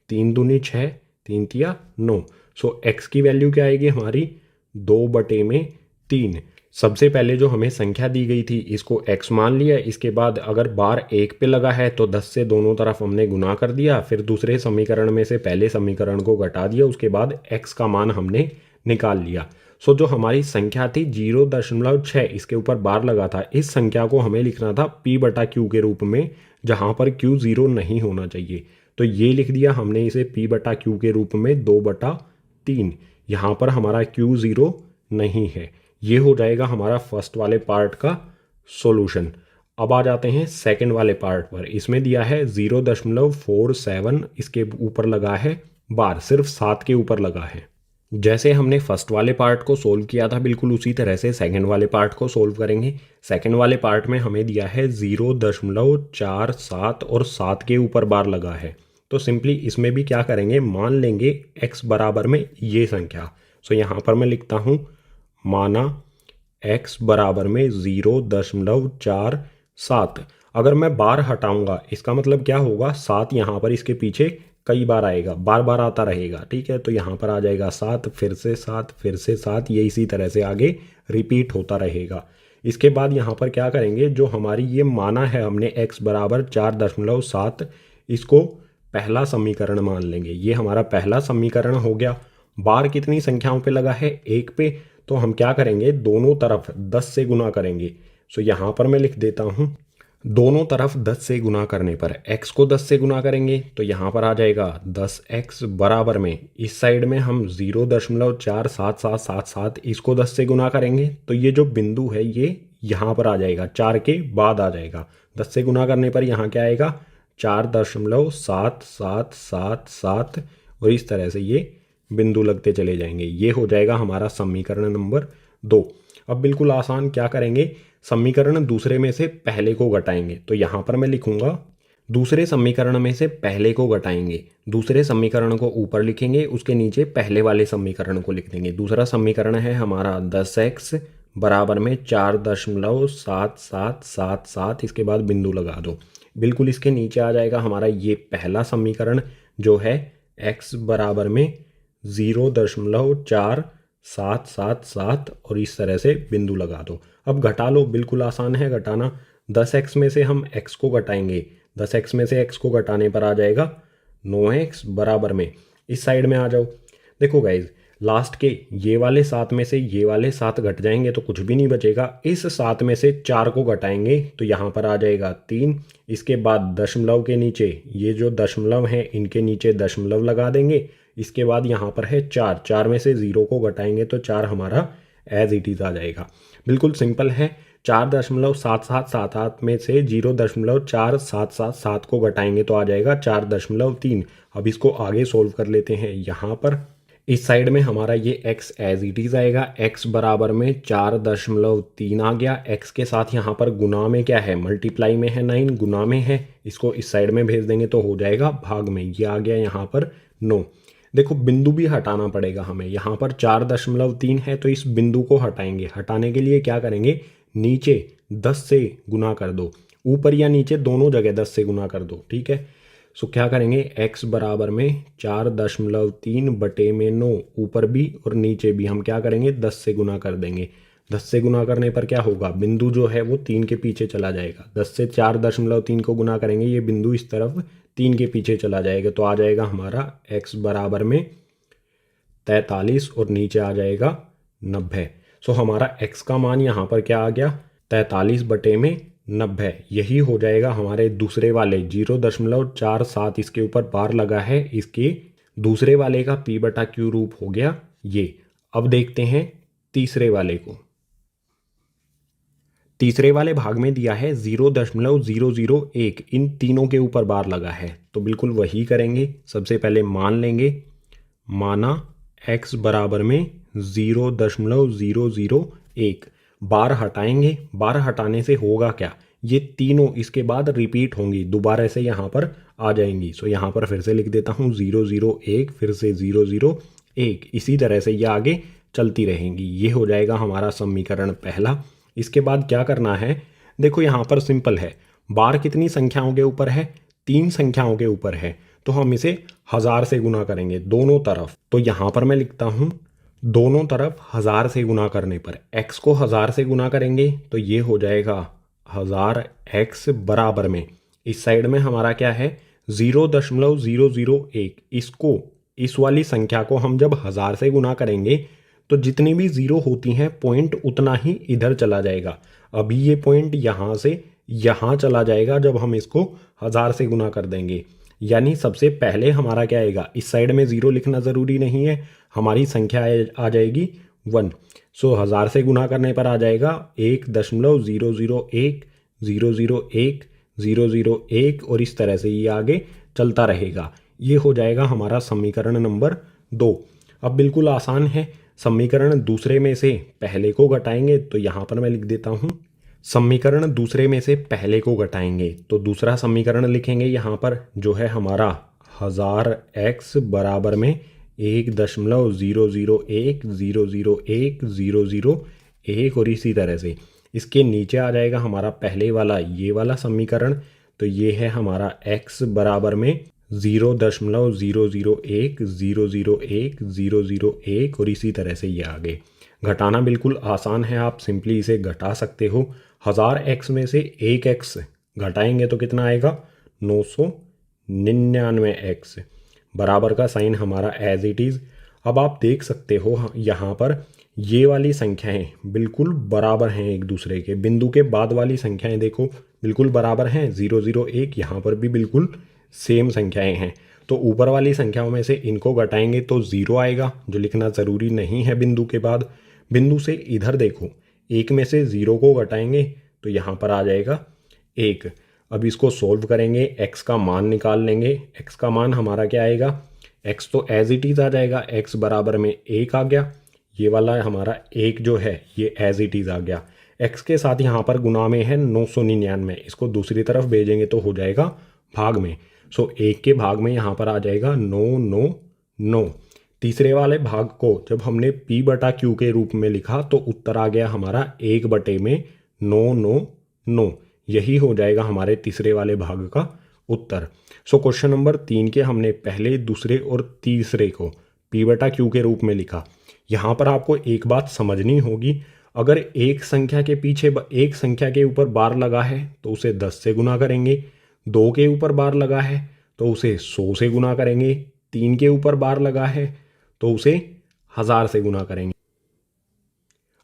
3 दूनी 6, 3 तिया 9। सो x की वैल्यू क्या आएगी हमारी 2/3। सबसे पहले जो हमें संख्या दी गई थी इसको x मान लिया, इसके बाद अगर बार 1 पे लगा है तो 10 से दोनों तरफ हमने गुना कर दिया, फिर दूसरे समीकरण में से पहले समीकरण को घटा दिया, उसके बाद x का मान हमने निकाल लिया। सो जो हमारी संख्या थी 0.6, इसके ऊपर बार लगा था, इस संख्या को हमें लिखना था p/q के रूप में, जहाँ पर q 0 नहीं होना चाहिए। तो ये लिख दिया हमने इसे p/q के रूप में 2/3। यहाँ पर हमारा q 0 नहीं है। ये हो जाएगा हमारा फर्स्ट वाले पार्ट का सॉल्यूशन। अब आ जाते हैं सेकंड वाले पार्ट पर। इसमें दिया है 0.47, इसके ऊपर लगा है बार, सिर्फ 7 के ऊपर लगा है। जैसे हमने फर्स्ट वाले पार्ट को सोल्व किया था बिल्कुल उसी तरह से सेकंड वाले पार्ट को सोल्व करेंगे। सेकंड वाले पार्ट में हमें दिया है 0.47 और 7 के ऊपर बार लगा है। तो सिंपली इसमें भी क्या करेंगे, मान लेंगे x बराबर में ये संख्या। सो यहाँ पर मैं लिखता हूँ माना x बराबर में 0.47। अगर मैं बार हटाऊंगा इसका मतलब क्या होगा, 7 यहाँ पर इसके पीछे कई बार आएगा, बार बार आता रहेगा। ठीक है, तो यहाँ पर आ जाएगा 7, फिर से 7, फिर से 7, ये इसी तरह से आगे रिपीट होता रहेगा। इसके बाद यहाँ पर क्या करेंगे, जो हमारी ये माना है हमने x बराबर 4.7, इसको पहला समीकरण मान लेंगे। ये हमारा पहला समीकरण हो गया। बार कितनी संख्याओं पे लगा है, 1 पे, तो हम क्या करेंगे, दोनों तरफ 10 से गुना करेंगे। सो यहाँ पर मैं लिख देता हूँ, दोनों तरफ 10 से गुना करने पर x को 10 से गुना करेंगे तो यहाँ पर आ जाएगा 10x बराबर में, इस साइड में हम 0.47777 इसको 10 से गुना करेंगे तो ये जो बिंदु है ये यहाँ पर आ जाएगा, 4 के बाद आ जाएगा। 10 से गुना करने पर यहाँ क्या आएगा, 4.7777 और इस तरह से ये बिंदु लगते चले जाएंगे। ये हो जाएगा हमारा समीकरण नंबर 2। अब बिल्कुल आसान, क्या करेंगे, समीकरण दूसरे में से पहले को घटाएंगे। तो यहाँ पर मैं लिखूंगा दूसरे समीकरण में से पहले को घटाएंगे। दूसरे समीकरण को ऊपर लिखेंगे, उसके नीचे पहले वाले समीकरण को लिख देंगे। दूसरा समीकरण है हमारा 10x बराबर में 4.7777, इसके बाद बिंदु लगा दो। बिल्कुल इसके नीचे आ जाएगा हमारा ये पहला समीकरण जो है x बराबर में 0.4777 और इस तरह से बिंदु लगा दो। अब घटा लो, बिल्कुल आसान है घटाना। 10x में से हम x को घटाएंगे, 10x में से x को घटाने पर आ जाएगा 9x बराबर में, इस साइड में आ जाओ। देखो गाइज, लास्ट के ये वाले 7 में से ये वाले 7 घट जाएंगे तो कुछ भी नहीं बचेगा। इस 7 में से 4 को घटाएंगे तो यहाँ पर आ जाएगा 3। इसके बाद दशमलव के नीचे ये जो दशमलव हैं इनके नीचे दशमलव लगा देंगे। इसके बाद यहाँ पर है 4, 4 में से 0 को घटाएंगे तो 4 हमारा एज इट इज़ आ जाएगा। बिल्कुल सिंपल है। 4.7777 में से 0.4777 को घटाएंगे तो आ जाएगा 4.3। अब इसको आगे सोल्व कर लेते हैं। यहाँ पर इस साइड में हमारा ये x एज इट इज़ आएगा, x बराबर में 4.3 आ गया। x के साथ यहाँ पर गुना में क्या है, मल्टीप्लाई में है 9, गुना में है, इसको इस साइड में भेज देंगे तो हो जाएगा भाग में। ये आ गया यहाँ पर 9। देखो बिंदु भी हटाना पड़ेगा हमें, यहाँ पर 4.3 है तो इस बिंदु को हटाएंगे। हटाने के लिए क्या करेंगे, नीचे 10 से गुना कर दो, ऊपर या नीचे दोनों जगह 10 से गुना कर दो। ठीक है, सो क्या करेंगे, x बराबर में 4.3 बटे में 9, ऊपर भी और नीचे भी हम क्या करेंगे 10 से गुना कर देंगे। 10 से गुना करने पर क्या होगा, बिंदु जो है वो 3 के पीछे चला जाएगा। 10 से 4.3 को गुना करेंगे, ये बिंदु इस तरफ 3 के पीछे चला जाएगा तो आ जाएगा हमारा x बराबर में 43 और नीचे आ जाएगा 90। सो हमारा x का मान यहाँ पर क्या आ गया, 43 बटे में 90। यही हो जाएगा हमारे दूसरे वाले 0.47 इसके ऊपर बार लगा है, इसके दूसरे वाले का p बटा q रूप हो गया ये। अब देखते हैं तीसरे वाले को। तीसरे वाले भाग में दिया है 0.001, इन तीनों के ऊपर बार लगा है तो बिल्कुल वही करेंगे। सबसे पहले मान लेंगे, माना x बराबर में 0.001, बार हटाएंगे। बार हटाने से होगा क्या, ये तीनों इसके बाद रिपीट होंगी, दोबारा से यहाँ पर आ जाएंगी। सो यहाँ पर फिर से लिख देता हूँ 001, फिर से 001, इसी तरह से ये आगे चलती रहेंगी। ये हो जाएगा हमारा समीकरण पहला। इसके बाद क्या करना है, देखो यहाँ पर सिंपल है, बार कितनी संख्याओं के ऊपर है, 3 संख्याओं के ऊपर है, तो हम इसे 1000 से गुना करेंगे दोनों तरफ। तो यहाँ पर मैं लिखता हूँ दोनों तरफ 1000 से गुना करने पर x को 1000 से गुना करेंगे तो ये हो जाएगा 1000x बराबर में, इस साइड में हमारा क्या है 0.001, इसको इस वाली संख्या को हम जब 1000 से गुना करेंगे तो जितनी भी 0 होती हैं पॉइंट उतना ही इधर चला जाएगा। अभी ये पॉइंट यहाँ से यहाँ चला जाएगा जब हम इसको 1000 से गुना कर देंगे। यानी सबसे पहले हमारा क्या आएगा, इस साइड में 0 लिखना ज़रूरी नहीं है, हमारी संख्या आ जाएगी 1। सो 1000 से गुना करने पर आ जाएगा 1.001, 001, 001 और इस तरह से ये आगे चलता रहेगा। ये हो जाएगा हमारा समीकरण नंबर 2। अब बिल्कुल आसान है, समीकरण दूसरे में से पहले को घटाएंगे तो यहाँ पर मैं लिख देता हूँ, समीकरण दूसरे में से पहले को घटाएंगे तो दूसरा समीकरण लिखेंगे यहाँ पर जो है हमारा 1000x बराबर में 1.001001001 और इसी तरह से इसके नीचे आ जाएगा हमारा पहले वाला ये वाला समीकरण, तो ये है हमारा x बराबर में 0.001001001 और इसी तरह से ये आगे। घटाना बिल्कुल आसान है, आप सिंपली इसे घटा सकते हो। 1000x में से 1x घटाएंगे तो कितना आएगा 999x, बराबर का साइन हमारा एज इट इज़। अब आप देख सकते हो यहाँ पर ये वाली संख्याएं बिल्कुल बराबर हैं एक दूसरे के, बिंदु के बाद वाली संख्याएं देखो बिल्कुल बराबर हैं, 001 यहाँ पर भी बिल्कुल सेम संख्याएं हैं। तो ऊपर वाली संख्याओं में से इनको घटाएंगे तो 0 आएगा, जो लिखना ज़रूरी नहीं है बिंदु के बाद। बिंदु से इधर देखो, एक में से 0 को घटाएंगे तो यहाँ पर आ जाएगा 1। अब इसको सोल्व करेंगे, x का मान निकाल लेंगे। x का मान हमारा क्या आएगा, x तो एज इट इज़ आ जाएगा, x बराबर में 1 आ गया। ये वाला हमारा 1 जो है ये एज इट इज़ आ गया। x के साथ यहाँ पर गुना में है 999, इसको दूसरी तरफ भेजेंगे तो हो जाएगा भाग में। सो 1 के भाग में यहाँ पर आ जाएगा 999। तीसरे वाले भाग को जब हमने p बटा q के रूप में लिखा तो उत्तर आ गया हमारा 1 बटे में 999। यही हो जाएगा हमारे तीसरे वाले भाग का उत्तर। सो क्वेश्चन नंबर 3 के हमने पहले, दूसरे और तीसरे को p बटा q के रूप में लिखा। यहाँ पर आपको एक बात समझनी होगी, अगर एक संख्या के पीछे एक संख्या के ऊपर बार लगा है तो उसे 10 से गुना करेंगे, 2 के ऊपर बार लगा है तो उसे 100 से गुना करेंगे, 3 के ऊपर बार लगा है तो उसे 1000 से गुना करेंगे।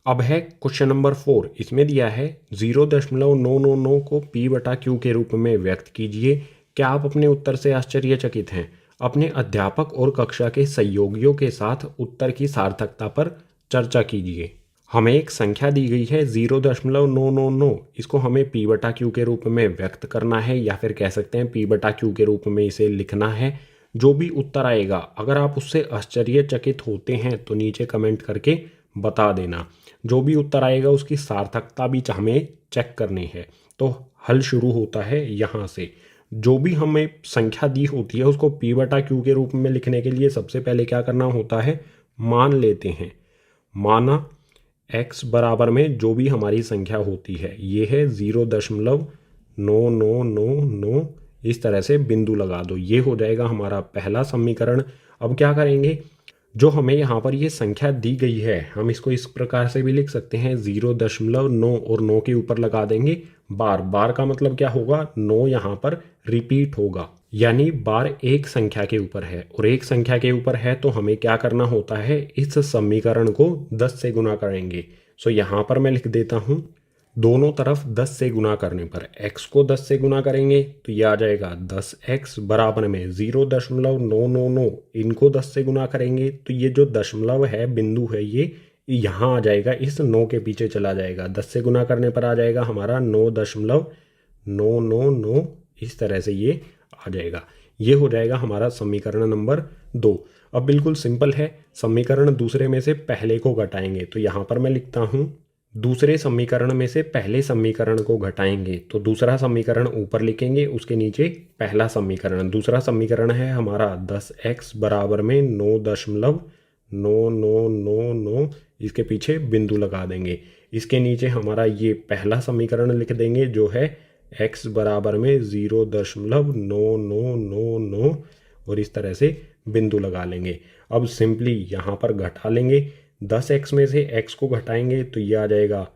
अब है क्वेश्चन नंबर 4, इसमें दिया है 0.999 को p बटा q के रूप में व्यक्त कीजिए। क्या आप अपने उत्तर से आश्चर्यचकित हैं? अपने अध्यापक और कक्षा के सहयोगियों के साथ उत्तर की सार्थकता पर चर्चा कीजिए। हमें एक संख्या दी गई है 0.999, इसको हमें p बटा q के रूप में व्यक्त करना है, या फिर कह सकते हैं p बटा q के रूप में इसे लिखना है। जो भी उत्तर आएगा अगर आप उससे आश्चर्यचकित होते हैं तो नीचे कमेंट करके बता देना। जो भी उत्तर आएगा उसकी सार्थकता भी हमें चेक करनी है। तो हल शुरू होता है यहाँ से। जो भी हमें संख्या दी होती है उसको p बटा q के रूप में लिखने के लिए सबसे पहले क्या करना होता है, मान लेते हैं। माना x बराबर में जो भी हमारी संख्या होती है ये है 0.9999, इस तरह से बिंदु लगा दो, ये हो जाएगा हमारा पहला समीकरण। अब क्या करेंगे, जो हमें यहाँ पर ये संख्या दी गई है हम इसको इस प्रकार से भी लिख सकते हैं 0.9 और 9 के ऊपर लगा देंगे बार। बार का मतलब क्या होगा, 9 यहाँ पर रिपीट होगा, यानी बार एक संख्या के ऊपर है और एक संख्या के ऊपर है तो हमें क्या करना होता है, इस समीकरण को 10 से गुना करेंगे। सो यहाँ पर मैं लिख देता हूँ, दोनों तरफ 10 से गुना करने पर x को 10 से गुना करेंगे तो ये आ जाएगा 10x बराबर में 0.999, इनको 10 से गुना करेंगे तो ये जो दशमलव है, बिंदु है, ये यहाँ आ जाएगा, इस 9 के पीछे चला जाएगा। 10 से गुना करने पर आ जाएगा हमारा 9.999, इस तरह से ये आ जाएगा। ये हो जाएगा हमारा समीकरण नंबर 2। अब बिल्कुल सिंपल है, समीकरण दूसरे में से पहले को घटाएंगे तो यहाँ पर मैं लिखता हूँ, दूसरे समीकरण में से पहले समीकरण को घटाएंगे तो दूसरा समीकरण ऊपर लिखेंगे, उसके नीचे पहला समीकरण। दूसरा समीकरण है हमारा 10x बराबर में 9.9999, इसके पीछे बिंदु लगा देंगे। इसके नीचे हमारा ये पहला समीकरण लिख देंगे जो है x बराबर में 0.9999 और इस तरह से बिंदु लगा लेंगे। अब सिंपली यहाँ पर घटा लेंगे, 10x में से x को घटाएंगे तो ये आ जाएगा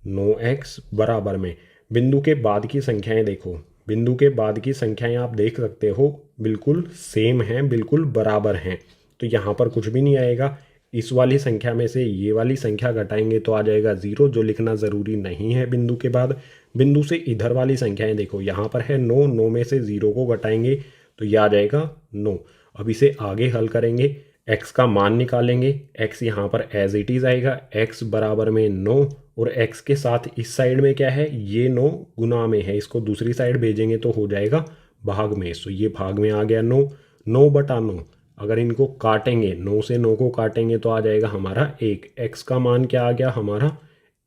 9x बराबर में, बिंदु के बाद की संख्याएं देखो, बिंदु के बाद की संख्याएं आप देख सकते हो बिल्कुल सेम हैं, बिल्कुल बराबर हैं, तो यहाँ पर कुछ भी नहीं आएगा। इस वाली संख्या में से ये वाली संख्या घटाएंगे तो आ जाएगा 0, जो लिखना ज़रूरी नहीं है बिंदु के बाद। बिंदु से इधर वाली संख्याएं देखो, यहाँ पर है 9, 9 में से 0 को घटाएंगे तो ये आ जाएगा 9। अब इसे आगे हल करेंगे, x का मान निकालेंगे, x यहाँ पर एज इट इज़ आएगा, x बराबर में 9 और x के साथ इस साइड में क्या है, ये 9 गुना में है, इसको दूसरी साइड भेजेंगे तो हो जाएगा भाग में। सो ये भाग में आ गया 9, 9 बटा 9, अगर इनको काटेंगे, 9 से 9 को काटेंगे तो आ जाएगा हमारा 1। x का मान क्या आ गया हमारा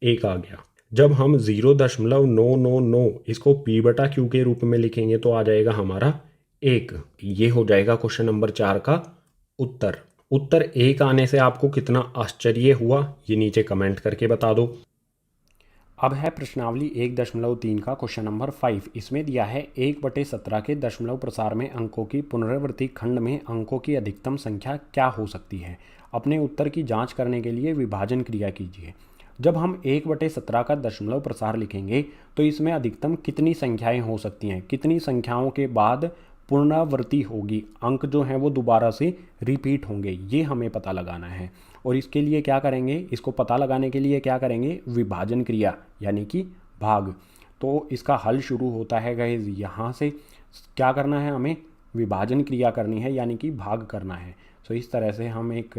1 आ गया। जब हम 0.999 इसको p/q के रूप में लिखेंगे तो आ जाएगा हमारा 1। ये हो जाएगा क्वेश्चन नंबर 4 का उत्तर। उत्तर 1 आने से आपको कितना आश्चर्य हुआ ये नीचे कमेंट करके बता दो। अब है प्रश्नावली 1.3 का क्वेश्चन नंबर 5। इसमें दिया है 1/17 के दशमलव प्रसार में अंकों की पुनरावृत्ति खंड में अंकों की अधिकतम संख्या क्या हो सकती है। अपने उत्तर की जांच करने के लिए विभाजन क्रिया कीजिए। जब हम 1/17 का दशमलव प्रसार लिखेंगे तो इसमें अधिकतम कितनी संख्याएं हो सकती हैं, कितनी संख्याओं के बाद पुनरावृत्ति होगी, अंक जो हैं वो दोबारा से रिपीट होंगे, ये हमें पता लगाना है। और इसके लिए क्या करेंगे, इसको पता लगाने के लिए क्या करेंगे, विभाजन क्रिया यानी कि भाग। तो इसका हल शुरू होता है गाइस यहाँ से। क्या करना है, हमें विभाजन क्रिया करनी है यानी कि भाग करना है। तो इस तरह से हम एक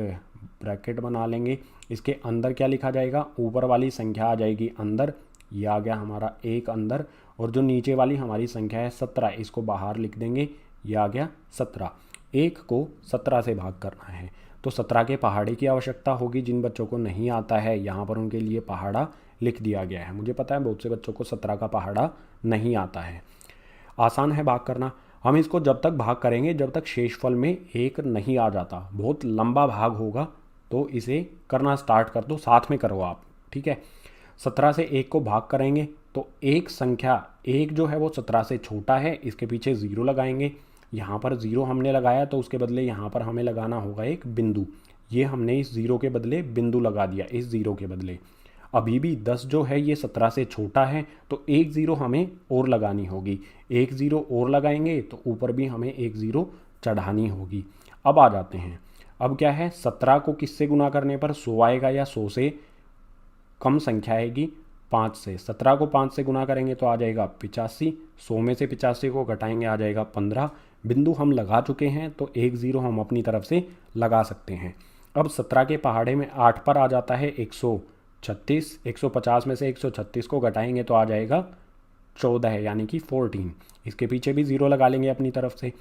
ब्रैकेट बना लेंगे। इसके अंदर क्या लिखा जाएगा, ऊपर वाली संख्या आ जाएगी अंदर, ये आ गया हमारा 1 अंदर, और जो नीचे वाली हमारी संख्या है 17 इसको बाहर लिख देंगे, ये आ गया 17। 1 को 17 से भाग करना है तो 17 के पहाड़े की आवश्यकता होगी। जिन बच्चों को नहीं आता है यहाँ पर उनके लिए पहाड़ा लिख दिया गया है। मुझे पता है बहुत से बच्चों को 17 का पहाड़ा नहीं आता है। आसान है भाग करना। हम इसको जब तक भाग करेंगे जब तक शेषफल में 1 नहीं आ जाता। बहुत लंबा भाग होगा तो इसे करना स्टार्ट कर दो, साथ में करो आप, ठीक है। 17 से 1 को भाग करेंगे तो एक संख्या 1 जो है वो 17 से छोटा है, इसके पीछे 0 लगाएंगे। यहाँ पर 0 हमने लगाया तो उसके बदले यहाँ पर हमें लगाना होगा एक बिंदु। ये हमने इस 0 के बदले बिंदु लगा दिया, इस 0 के बदले। अभी भी 10 जो है ये 17 से छोटा है तो एक 0 हमें और लगानी होगी। एक 0 और लगाएंगे तो ऊपर भी हमें एक 0 चढ़ानी होगी। अब आ जाते हैं, अब क्या है, 17 को किससे गुना करने पर 100 आएगा या 100 से कम संख्या आएगी, 5 से। 17 को 5 से गुना करेंगे तो आ जाएगा 85। 100 में से 85 को घटाएंगे आ जाएगा 15। बिंदु हम लगा चुके हैं तो एक 0 हम अपनी तरफ से लगा सकते हैं। अब 17 के पहाड़े में 8 पर आ जाता है 136। 150 में से 136 को घटाएंगे तो आ जाएगा 14 है यानी कि 14। इसके पीछे भी 0 लगा लेंगे अपनी तरफ से।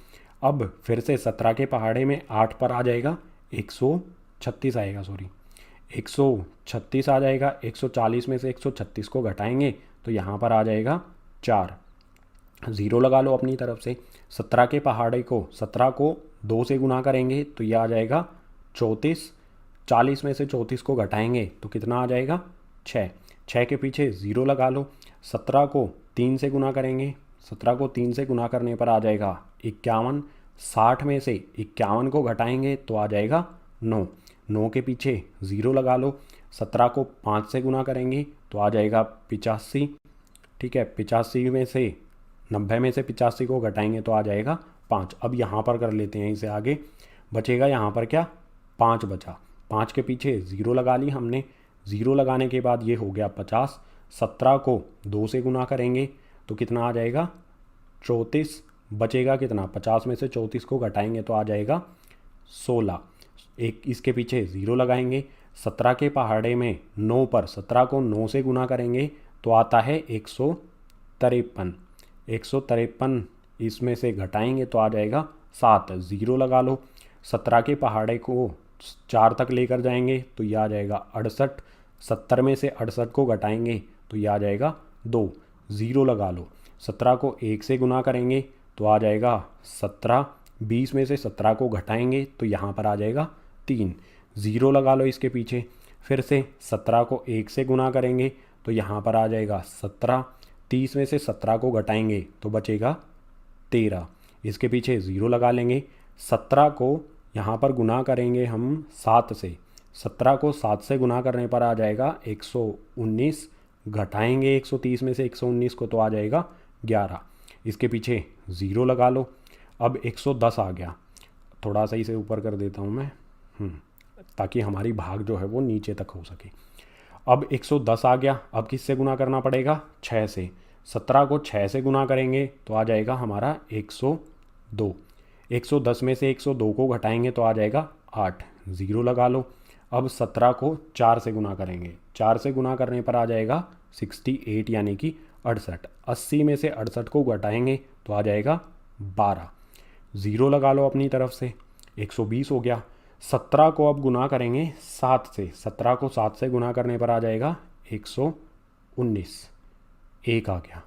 अब फिर से 17 के पहाड़े में 8 पर आ जाएगा 136 आएगा, 136 आ जाएगा। 140 में से 136 को घटाएंगे तो यहाँ पर आ जाएगा 4। 0 लगा लो अपनी तरफ से। 17 के पहाड़े को 17 को 2 से गुना करेंगे तो यह आ जाएगा 34। 40 में से 34 को घटाएंगे तो कितना आ जाएगा 6। 6 के पीछे 0 लगा लो। 17 को 3 से गुना करेंगे, 17 को 3 से गुना करने पर आ जाएगा 51। 60 में से 51 को घटाएंगे तो आ जाएगा 9। 9 के पीछे 0 लगा लो। 17 को 5 से गुना करेंगे तो आ जाएगा 85, ठीक है। 85 में से 90 में से 85 को घटाएंगे तो आ जाएगा 5। अब यहाँ पर कर लेते हैं इसे आगे, बचेगा यहाँ पर क्या, 5 बचा। 5 के पीछे 0 लगा ली हमने। 0 लगाने के बाद ये हो गया 50। 17 को 2 से गुना करेंगे तो कितना आ जाएगा 34। बचेगा कितना, 50 में से 34 को घटाएंगे तो आ जाएगा 16। एक इसके पीछे 0 लगाएंगे। 17 के पहाड़े में 9 पर 17 को 9 से गुना करेंगे तो आता है 153। 153 इसमें से घटाएंगे तो आ जाएगा 7। 0 लगा लो। 17 के पहाड़े को 4 तक लेकर जाएंगे तो यह आ जाएगा 68। 70 में से 68 को घटाएंगे तो यह आ जाएगा 2। 0 लगा लो। 17 को 1 से गुना करेंगे तो आ जाएगा 17। 20 में से 17 को घटाएंगे तो यहाँ पर आ जाएगा 3। 0 लगा लो इसके पीछे। फिर से 17 को 1 से गुना करेंगे तो यहाँ पर आ जाएगा 17। 30 में से 17 को घटाएंगे तो बचेगा 13। इसके पीछे 0 लगा लेंगे। 17 को यहाँ पर गुना करेंगे हम 7 से। 17 को 7 से गुना करने पर आ जाएगा 119। घटाएंगे 130 में से 119 को तो आ जाएगा 11। इसके पीछे 0 लगा लो। अब 110 आ गया, थोड़ा सा इसे ऊपर कर देता हूँ मैं, ताकि हमारी भाग जो है वो नीचे तक हो सके। अब 110 आ गया। अब किससे गुना करना पड़ेगा, 6 से। 17 को 6 से गुना करेंगे तो आ जाएगा हमारा 102। 110 में से 102 को घटाएंगे तो आ जाएगा 8। 0 लगा लो। अब 17 को 4 से गुना करेंगे। 4 से गुना करने पर आ जाएगा 68 यानी कि 68। 80 में से 68 को घटाएंगे तो आ जाएगा 12। 0 लगा लो अपनी तरफ से। 120 हो गया। 17 को अब गुना करेंगे 7 से, 17 को 7 से गुना करने पर आ जाएगा 119। एक आ गया।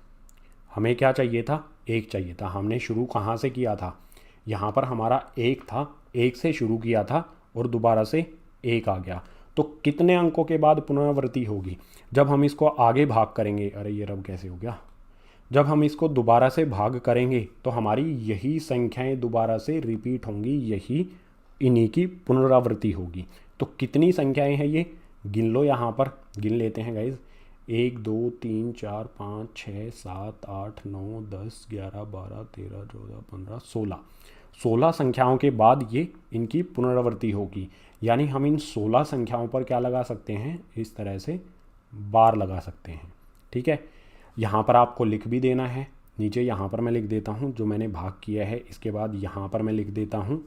हमें क्या चाहिए था? एक चाहिए था। हमने शुरू कहाँ से किया था? यहाँ पर हमारा एक था, एक से शुरू किया था और दोबारा से एक आ गया। तो कितने अंकों के बाद पुनरावृत्ति होगी? जब हम इसको आगे भाग करेंगे, अरे ये रब कैसे हो गया, जब हम इसको दोबारा से भाग करेंगे तो हमारी यही संख्याएं दोबारा से रिपीट होंगी, यही इन्हीं की पुनरावृत्ति होगी। तो कितनी संख्याएं हैं ये? गिन लो, यहाँ पर गिन लेते हैं गाइज। 1 2 3 4 5 6 7 8 9 10 11 12 13 14 15 16। 16 संख्याओं के बाद ये इनकी पुनरावृत्ति होगी। यानी हम इन 16 संख्याओं पर क्या लगा सकते हैं? इस तरह से बार लगा सकते हैं। ठीक है, यहाँ पर आपको लिख भी देना है। नीचे यहाँ पर मैं लिख देता हूँ जो मैंने भाग किया है। इसके बाद यहाँ पर मैं लिख देता हूँ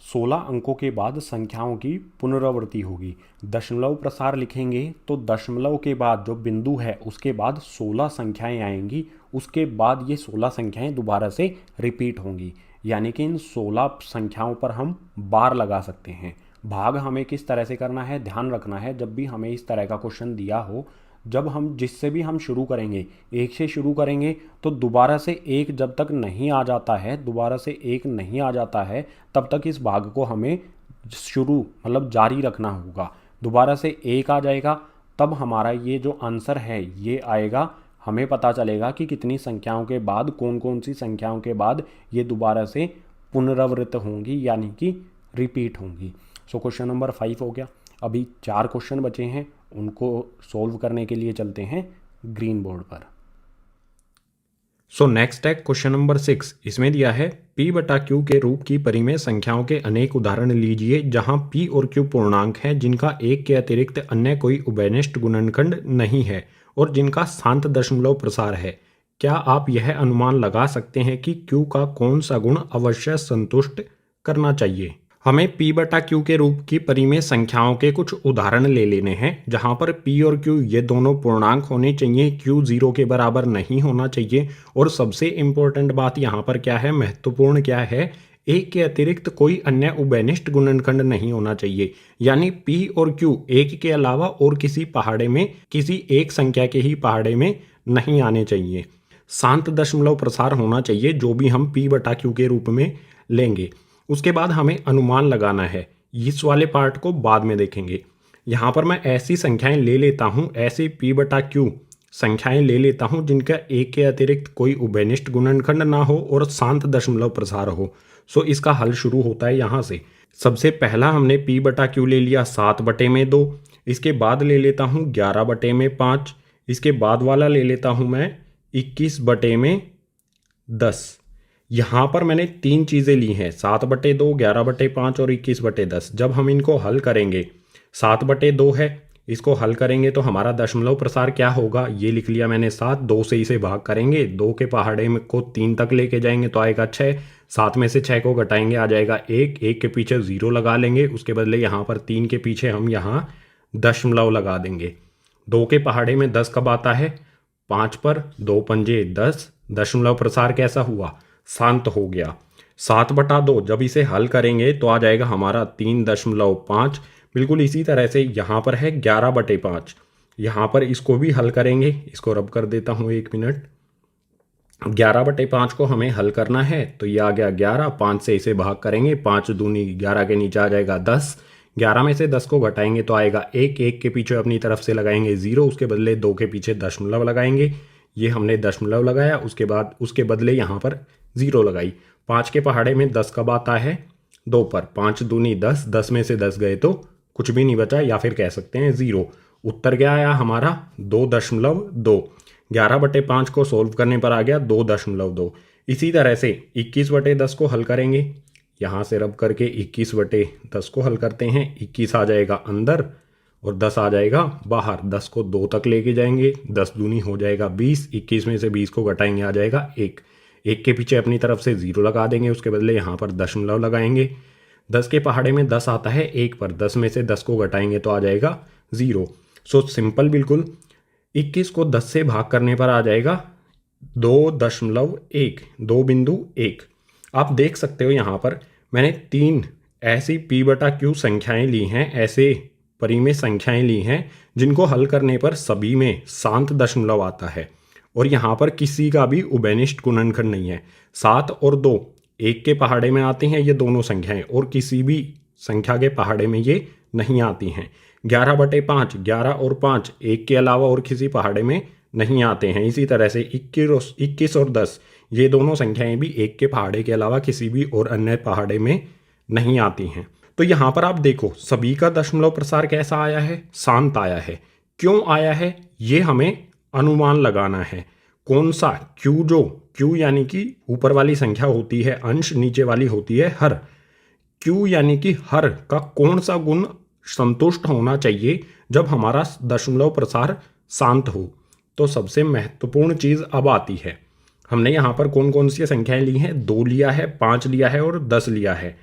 16 अंकों के बाद संख्याओं की पुनरावृत्ति होगी। दशमलव प्रसार लिखेंगे तो दशमलव के बाद जो बिंदु है उसके बाद 16 संख्याएं आएंगी, उसके बाद ये 16 संख्याएं दोबारा से रिपीट होंगी। यानी कि इन 16 संख्याओं पर हम बार लगा सकते हैं। भाग हमें किस तरह से करना है, ध्यान रखना है। जब भी हमें इस तरह का क्वेश्चन दिया हो, जब हम जिससे भी हम शुरू करेंगे, एक से शुरू करेंगे तो दोबारा से एक जब तक नहीं आ जाता है, दोबारा से एक नहीं आ जाता है, तब तक इस भाग को हमें शुरू मतलब जारी रखना होगा। दोबारा से एक आ जाएगा तब हमारा ये जो आंसर है ये आएगा। हमें पता चलेगा कि कितनी संख्याओं के बाद, कौन कौन सी संख्याओं के बाद ये दोबारा से पुनरावृत्त होंगी, यानी कि रिपीट होंगी। सो क्वेश्चन नंबर 5 हो गया। अभी 4 क्वेश्चन बचे हैं, उनको सॉल्व करने के लिए चलते हैं ग्रीन बोर्ड पर। सो नेक्स्ट है क्वेश्चन नंबर 6। इसमें दिया है p बटा q के रूप की परिमेय संख्याओं के अनेक उदाहरण लीजिए जहां p और q पूर्णांक हैं जिनका एक के अतिरिक्त अन्य कोई उभयनिष्ठ गुणनखंड नहीं है और जिनका शांत दशमलव प्रसार है। क्या आप यह अनुमान लगा सकते हैं कि q का कौन सा गुण अवश्य संतुष्ट करना चाहिए? हमें p बटा q के रूप की परिमेय संख्याओं के कुछ उदाहरण ले लेने हैं जहां पर p और q ये दोनों पूर्णांक होने चाहिए, q 0 के बराबर नहीं होना चाहिए। और सबसे इम्पोर्टेंट बात यहाँ पर क्या है, महत्वपूर्ण क्या है, एक के अतिरिक्त कोई अन्य उभयनिष्ठ गुणनखंड नहीं होना चाहिए। यानी p और q एक के अलावा और किसी पहाड़े में, किसी एक संख्या के ही पहाड़े में नहीं आने चाहिए। शांत दशमलव प्रसार होना चाहिए जो भी हम p बटा q के रूप में लेंगे। उसके बाद हमें अनुमान लगाना है, इस वाले पार्ट को बाद में देखेंगे। यहाँ पर मैं ऐसी संख्याएं ले लेता हूँ, ऐसी p बटा q संख्याएं ले लेता हूँ जिनका एक के अतिरिक्त कोई उभयनिष्ठ गुणनखंड ना हो और शांत दशमलव प्रसार हो। सो इसका हल शुरू होता है यहाँ से। सबसे पहला हमने p बटा q ले लिया 7/2। इसके बाद ले लेता हूँ 11/5। इसके बाद वाला ले लेता हूँ मैं 21/10। यहाँ पर मैंने 3 चीज़ें ली हैं, 7/2, 11/5 और 21/10। जब हम इनको हल करेंगे, 7/2 है, इसको हल करेंगे तो हमारा दशमलव प्रसार क्या होगा, ये लिख लिया मैंने 7। 2 से इसे भाग करेंगे, 2 के पहाड़े में को 3 तक लेके जाएंगे तो आएगा 6। 7 में से 6 को घटाएंगे आ जाएगा 1। 1 के पीछे 0 लगा लेंगे, उसके बदले यहाँ पर 3 के पीछे हम यहाँ दशमलव लगा देंगे। 2 के पहाड़े में 10 कब आता है, 5 पर 2 पंजे 10। दशमलव प्रसार कैसा हुआ, शांत हो गया। 7/2 जब इसे हल करेंगे तो आ जाएगा हमारा 3.5। बिल्कुल इसी तरह से यहाँ पर है 11/5। यहाँ पर इसको भी हल करेंगे, इसको रब कर देता हूँ 1 मिनट। 11/5 को हमें हल करना है तो ये आ गया 11। 5 से इसे भाग करेंगे, 5 दूनी 11 के नीचे आ जाएगा 10। 11 में से 10 को घटाएंगे तो आएगा 1। 1 के पीछे अपनी तरफ से लगाएंगे 0, उसके बदले 2 के पीछे दशमलव लगाएंगे। ये हमने दशमलव लगाया, उसके बाद उसके बदले यहाँ पर 0 लगाई। 5 के पहाड़े में 10 कब आता है, 2 पर। 5 दूनी 10, 10 में से 10 गए तो कुछ भी नहीं बचा, या फिर कह सकते हैं 0। उत्तर क्या आया हमारा, 2.2। 11/5 को सोल्व करने पर आ गया 2.2। इसी तरह से 21/10 को हल करेंगे, यहाँ से रब करके 21/10 को हल करते हैं। 21 आ जाएगा अंदर और 10 आ जाएगा बाहर। 10 को 2 तक लेके जाएंगे, 10 दूनी हो जाएगा 20। 21 में से 20 को घटाएंगे आ जाएगा 1। 1 के पीछे अपनी तरफ से 0 लगा देंगे, उसके बदले यहाँ पर दशमलव लगाएंगे। 10 के पहाड़े में 10 आता है 1 पर। 10 में से 10 को घटाएंगे तो आ जाएगा 0। सो सिंपल बिल्कुल। 21 को 10 से भाग करने पर आ जाएगा 2.1, 2.1। आप देख सकते हो यहाँ पर मैंने 3 ऐसी p बटा q संख्याएं ली हैं, ऐसे परिमेय संख्याएं ली हैं जिनको हल करने पर सभी में शांत दशमलव आता है और यहाँ पर किसी का भी उभयनिष्ठ गुणनखंड नहीं है। 7 और 2 1 के पहाड़े में आते हैं ये दोनों संख्याएं, और किसी भी संख्या के पहाड़े में ये नहीं आती हैं। 11/5, 11 और 5 1 के अलावा और किसी पहाड़े में नहीं आते हैं। इसी तरह से 21 और 10 ये दोनों संख्याएं भी 1 के पहाड़े के अलावा किसी भी और अन्य पहाड़े में नहीं आती हैं। तो यहाँ पर आप देखो सभी का दशमलव प्रसार कैसा आया है, शांत आया है। क्यों आया है ये हमें अनुमान लगाना है। कौन सा Q यानी कि ऊपर वाली संख्या होती है अंश, नीचे वाली होती है हर। Q यानी कि हर का कौन सा गुण संतुष्ट होना चाहिए जब हमारा दशमलव प्रसार शांत हो। तो सबसे महत्वपूर्ण चीज अब आती है। हमने यहाँ पर कौन कौन सी संख्याएं ली हैं, 2 लिया है, 5 लिया है और 10 लिया है।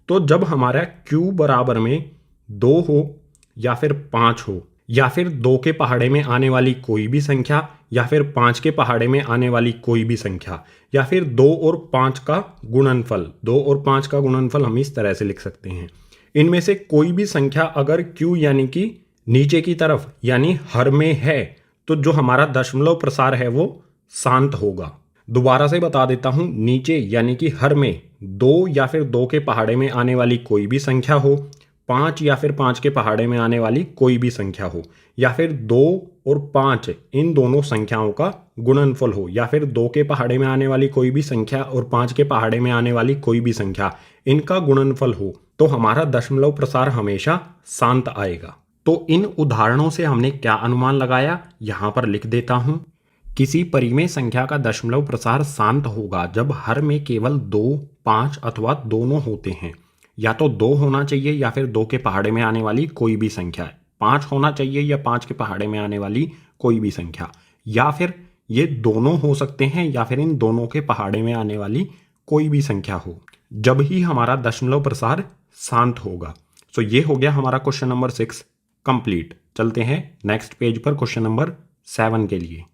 तो जब हमारा Q बराबर में 2 हो या फिर 5 हो या फिर 2 के पहाड़े में आने वाली कोई भी संख्या या फिर 5 के पहाड़े में आने वाली कोई भी संख्या या फिर 2 और 5 का गुणनफल, 2 और 5 का गुणनफल हम इस तरह से लिख सकते हैं। इनमें से कोई भी संख्या अगर Q यानी कि नीचे की तरफ यानी हर में है तो जो हमारा दशमलव प्रसार है वो शांत होगा। दोबारा से बता देता हूं, नीचे यानी कि हर में 2 या फिर 2 के पहाड़े में आने वाली कोई भी संख्या हो, 5 या फिर 5 के पहाड़े में आने वाली कोई भी संख्या हो, या फिर 2 और 5 इन दोनों संख्याओं का गुणनफल हो, या फिर 2 के पहाड़े में आने वाली कोई भी संख्या और 5 के पहाड़े में आने वाली कोई भी संख्या, इनका गुणनफल हो, तो हमारा दशमलव प्रसार हमेशा शांत आएगा। तो इन उदाहरणों से हमने क्या अनुमान लगाया, यहां पर लिख देता हूं। किसी परिमेय संख्या का दशमलव प्रसार शांत होगा जब हर में केवल 2, 5 अथवा दोनों होते हैं। या तो 2 होना चाहिए या फिर 2 के पहाड़े में आने वाली कोई भी संख्या, 5 होना चाहिए या 5 के पहाड़े में आने वाली कोई भी संख्या, या फिर ये दोनों हो सकते हैं या फिर इन दोनों के पहाड़े में आने वाली कोई भी संख्या हो, जब ही हमारा दशमलव प्रसार शांत होगा। सो ये हो गया हमारा क्वेश्चन नंबर 6 कंप्लीट। चलते हैं नेक्स्ट पेज पर क्वेश्चन नंबर 7 के लिए।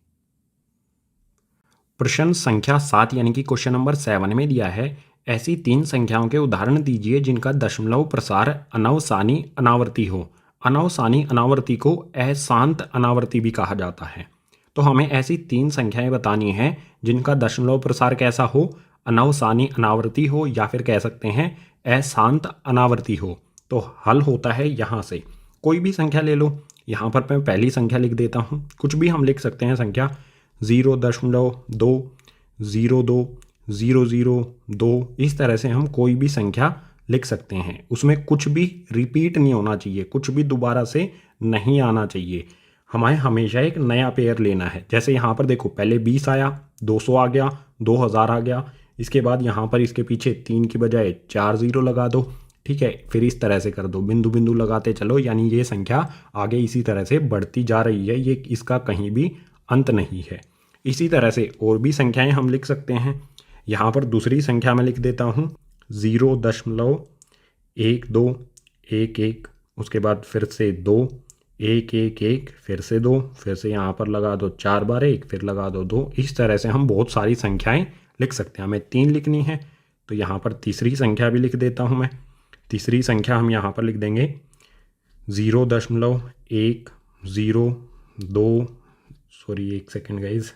प्रश्न संख्या 7 यानी कि क्वेश्चन नंबर 7 में दिया है, ऐसी 3 संख्याओं के उदाहरण दीजिए जिनका दशमलव प्रसार अनवसानी अनावर्ती हो। अनवसानी अनावर्ती को अशांत अनावर्ती भी कहा जाता है। तो हमें ऐसी 3 संख्याएं बतानी हैं जिनका दशमलव प्रसार कैसा हो, अनवसानी अनावर्ती हो या फिर कह सकते हैं अशांत अनावर्ती हो। तो हल होता है यहाँ से, कोई भी संख्या ले लो। यहाँ पर मैं पहली संख्या लिख देता हूँ, कुछ भी हम लिख सकते हैं संख्या, 0.2, 0.2, 0.02, इस तरह से हम कोई भी संख्या लिख सकते हैं। उसमें कुछ भी रिपीट नहीं होना चाहिए, कुछ भी दोबारा से नहीं आना चाहिए। हमें हमेशा एक नया पेयर लेना है। जैसे यहाँ पर देखो, पहले 20 आया, 200 आ गया, 2000 आ गया, इसके बाद यहाँ पर इसके पीछे 3 की बजाय 4 0 लगा दो, ठीक है। फिर इस तरह से कर दो, बिंदु बिंदु लगाते चलो, यानी ये संख्या आगे इसी तरह से बढ़ती जा रही है, ये इसका कहीं भी अंत नहीं है। इसी तरह से और भी संख्याएं हम लिख सकते हैं। यहाँ पर दूसरी संख्या में लिख देता हूँ 0.1211, उसके बाद फिर से 2, 1 1 1, फिर से 2, फिर से यहाँ पर लगा दो 4 बार 1, फिर लगा दो 2। इस तरह से हम बहुत सारी संख्याएं लिख सकते हैं। हमें 3 लिखनी है तो यहाँ पर तीसरी संख्या भी लिख देता हूँ मैं। तीसरी संख्या हम यहाँ पर लिख देंगे 0.102, सॉरी एक सेकेंड गाइज,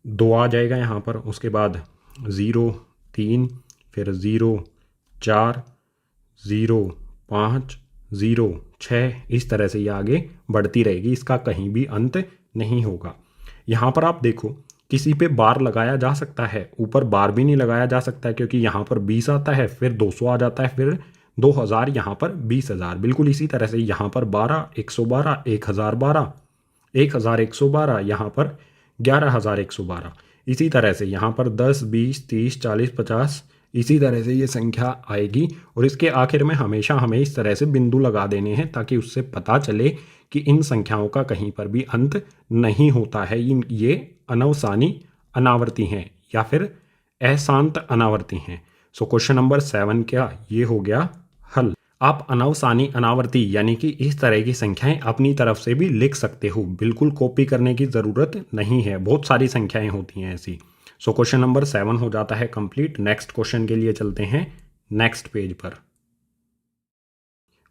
2 आ जाएगा यहाँ पर, उसके बाद 0 3, फिर 0 4, 0 5, 0 6, इस तरह से ये आगे बढ़ती रहेगी, इसका कहीं भी अंत नहीं होगा। यहाँ पर आप देखो, किसी पे बार लगाया जा सकता है, ऊपर बार भी नहीं लगाया जा सकता है, क्योंकि यहाँ पर 20 आता है, फिर 200 आ जाता है, फिर 2000, यहाँ पर 20,000। बिल्कुल इसी तरह से यहाँ पर 12, 112, 1012, 1112, यहाँ पर 11,112। इसी तरह से यहाँ पर 10, 20, 30, 40, 50, इसी तरह से ये संख्या आएगी। और इसके आखिर में हमेशा हमें इस तरह से बिंदु लगा देने हैं ताकि उससे पता चले कि इन संख्याओं का कहीं पर भी अंत नहीं होता है, ये अनवसानी अनावर्ती हैं या फिर अशांत अनावर्ती हैं। सो क्वेश्चन नंबर 7 क्या ये हो गया हल। आप अनवसानी अनावर्ती यानी कि इस तरह की संख्याएं अपनी तरफ से भी लिख सकते हो, बिल्कुल कॉपी करने की ज़रूरत नहीं है, बहुत सारी संख्याएं होती हैं ऐसी। सो क्वेश्चन नंबर 7 हो जाता है कंप्लीट। नेक्स्ट क्वेश्चन के लिए चलते हैं नेक्स्ट पेज पर।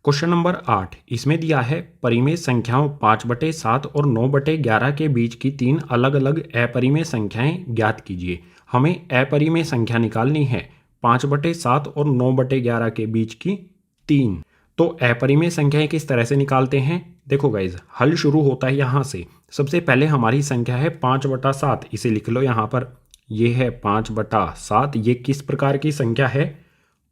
क्वेश्चन नंबर 8, इसमें दिया है परिमेय संख्याओं 5/7 और 9/11 के बीच की 3 अलग अलग अपरिमेय संख्याएं ज्ञात कीजिए। हमें अपरिमेय संख्या निकालनी है 5/7 और 9/11 के बीच की 3। तो अपरिमेय संख्याएं किस तरह से निकालते हैं? देखो गाइज, हल शुरू होता है यहाँ से। सबसे पहले हमारी संख्या है 5/7, इसे लिख लो यहाँ पर। ये है 5/7। ये किस प्रकार की संख्या है?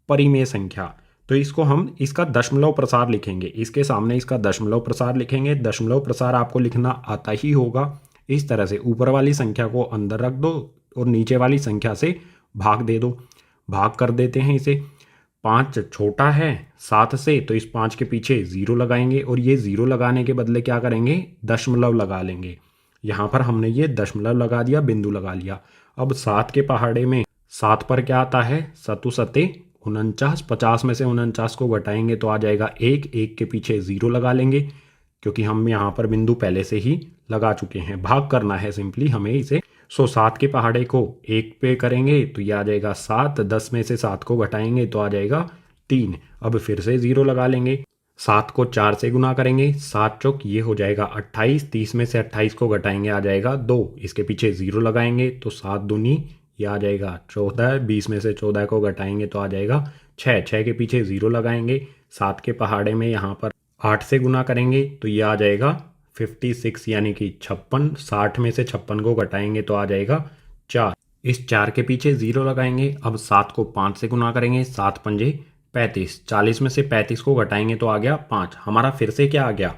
परिमेय संख्या। तो इसको हम इसका दशमलव प्रसार लिखेंगे, इसके सामने इसका दशमलव प्रसार लिखेंगे। दशमलव प्रसार आपको लिखना आता ही होगा। इस तरह से ऊपर वाली संख्या को अंदर रख दो और नीचे वाली संख्या से भाग दे दो। भाग कर देते हैं इसे। 5 छोटा है 7 से, तो इस 5 के पीछे 0 लगाएंगे और ये 0 लगाने के बदले क्या करेंगे? दशमलव लगा लेंगे। यहाँ पर हमने ये दशमलव लगा दिया, बिंदु लगा लिया। अब 7 के पहाड़े में 7 पर क्या आता है? सतु सते 49। 50 में से 49 को घटाएंगे तो आ जाएगा 1। 1 के पीछे 0 लगा लेंगे, क्योंकि हम यहाँ पर बिंदु पहले से ही लगा चुके हैं। भाग करना है सिंपली हमें इसे। 7 के पहाड़े को 1 पे करेंगे तो ये आ जाएगा 7। 10 में से 7 को घटाएंगे तो आ जाएगा 3। अब फिर से 0 लगा लेंगे। 7 को 4 से गुना करेंगे, 7 चौक ये हो जाएगा 28। 30 में से 28 को घटाएंगे आ जाएगा 2। इसके पीछे 0 लगाएंगे तो 7 दूनी ये आ जाएगा 14। 20 में से 14 को घटाएंगे तो आ जाएगा 6। 6 के पीछे 0 लगाएंगे। 7 के पहाड़े में यहाँ पर 8 से गुना करेंगे तो ये आ जाएगा 56 यानी कि 56। 60 में से 56 को घटाएंगे तो आ जाएगा 4। इस 4 के पीछे 0 लगाएंगे। अब 7 को 5 से गुना करेंगे, 7 पंजे 35। 40 में से 35 को घटाएंगे तो आ गया 5। हमारा फिर से क्या आ गया?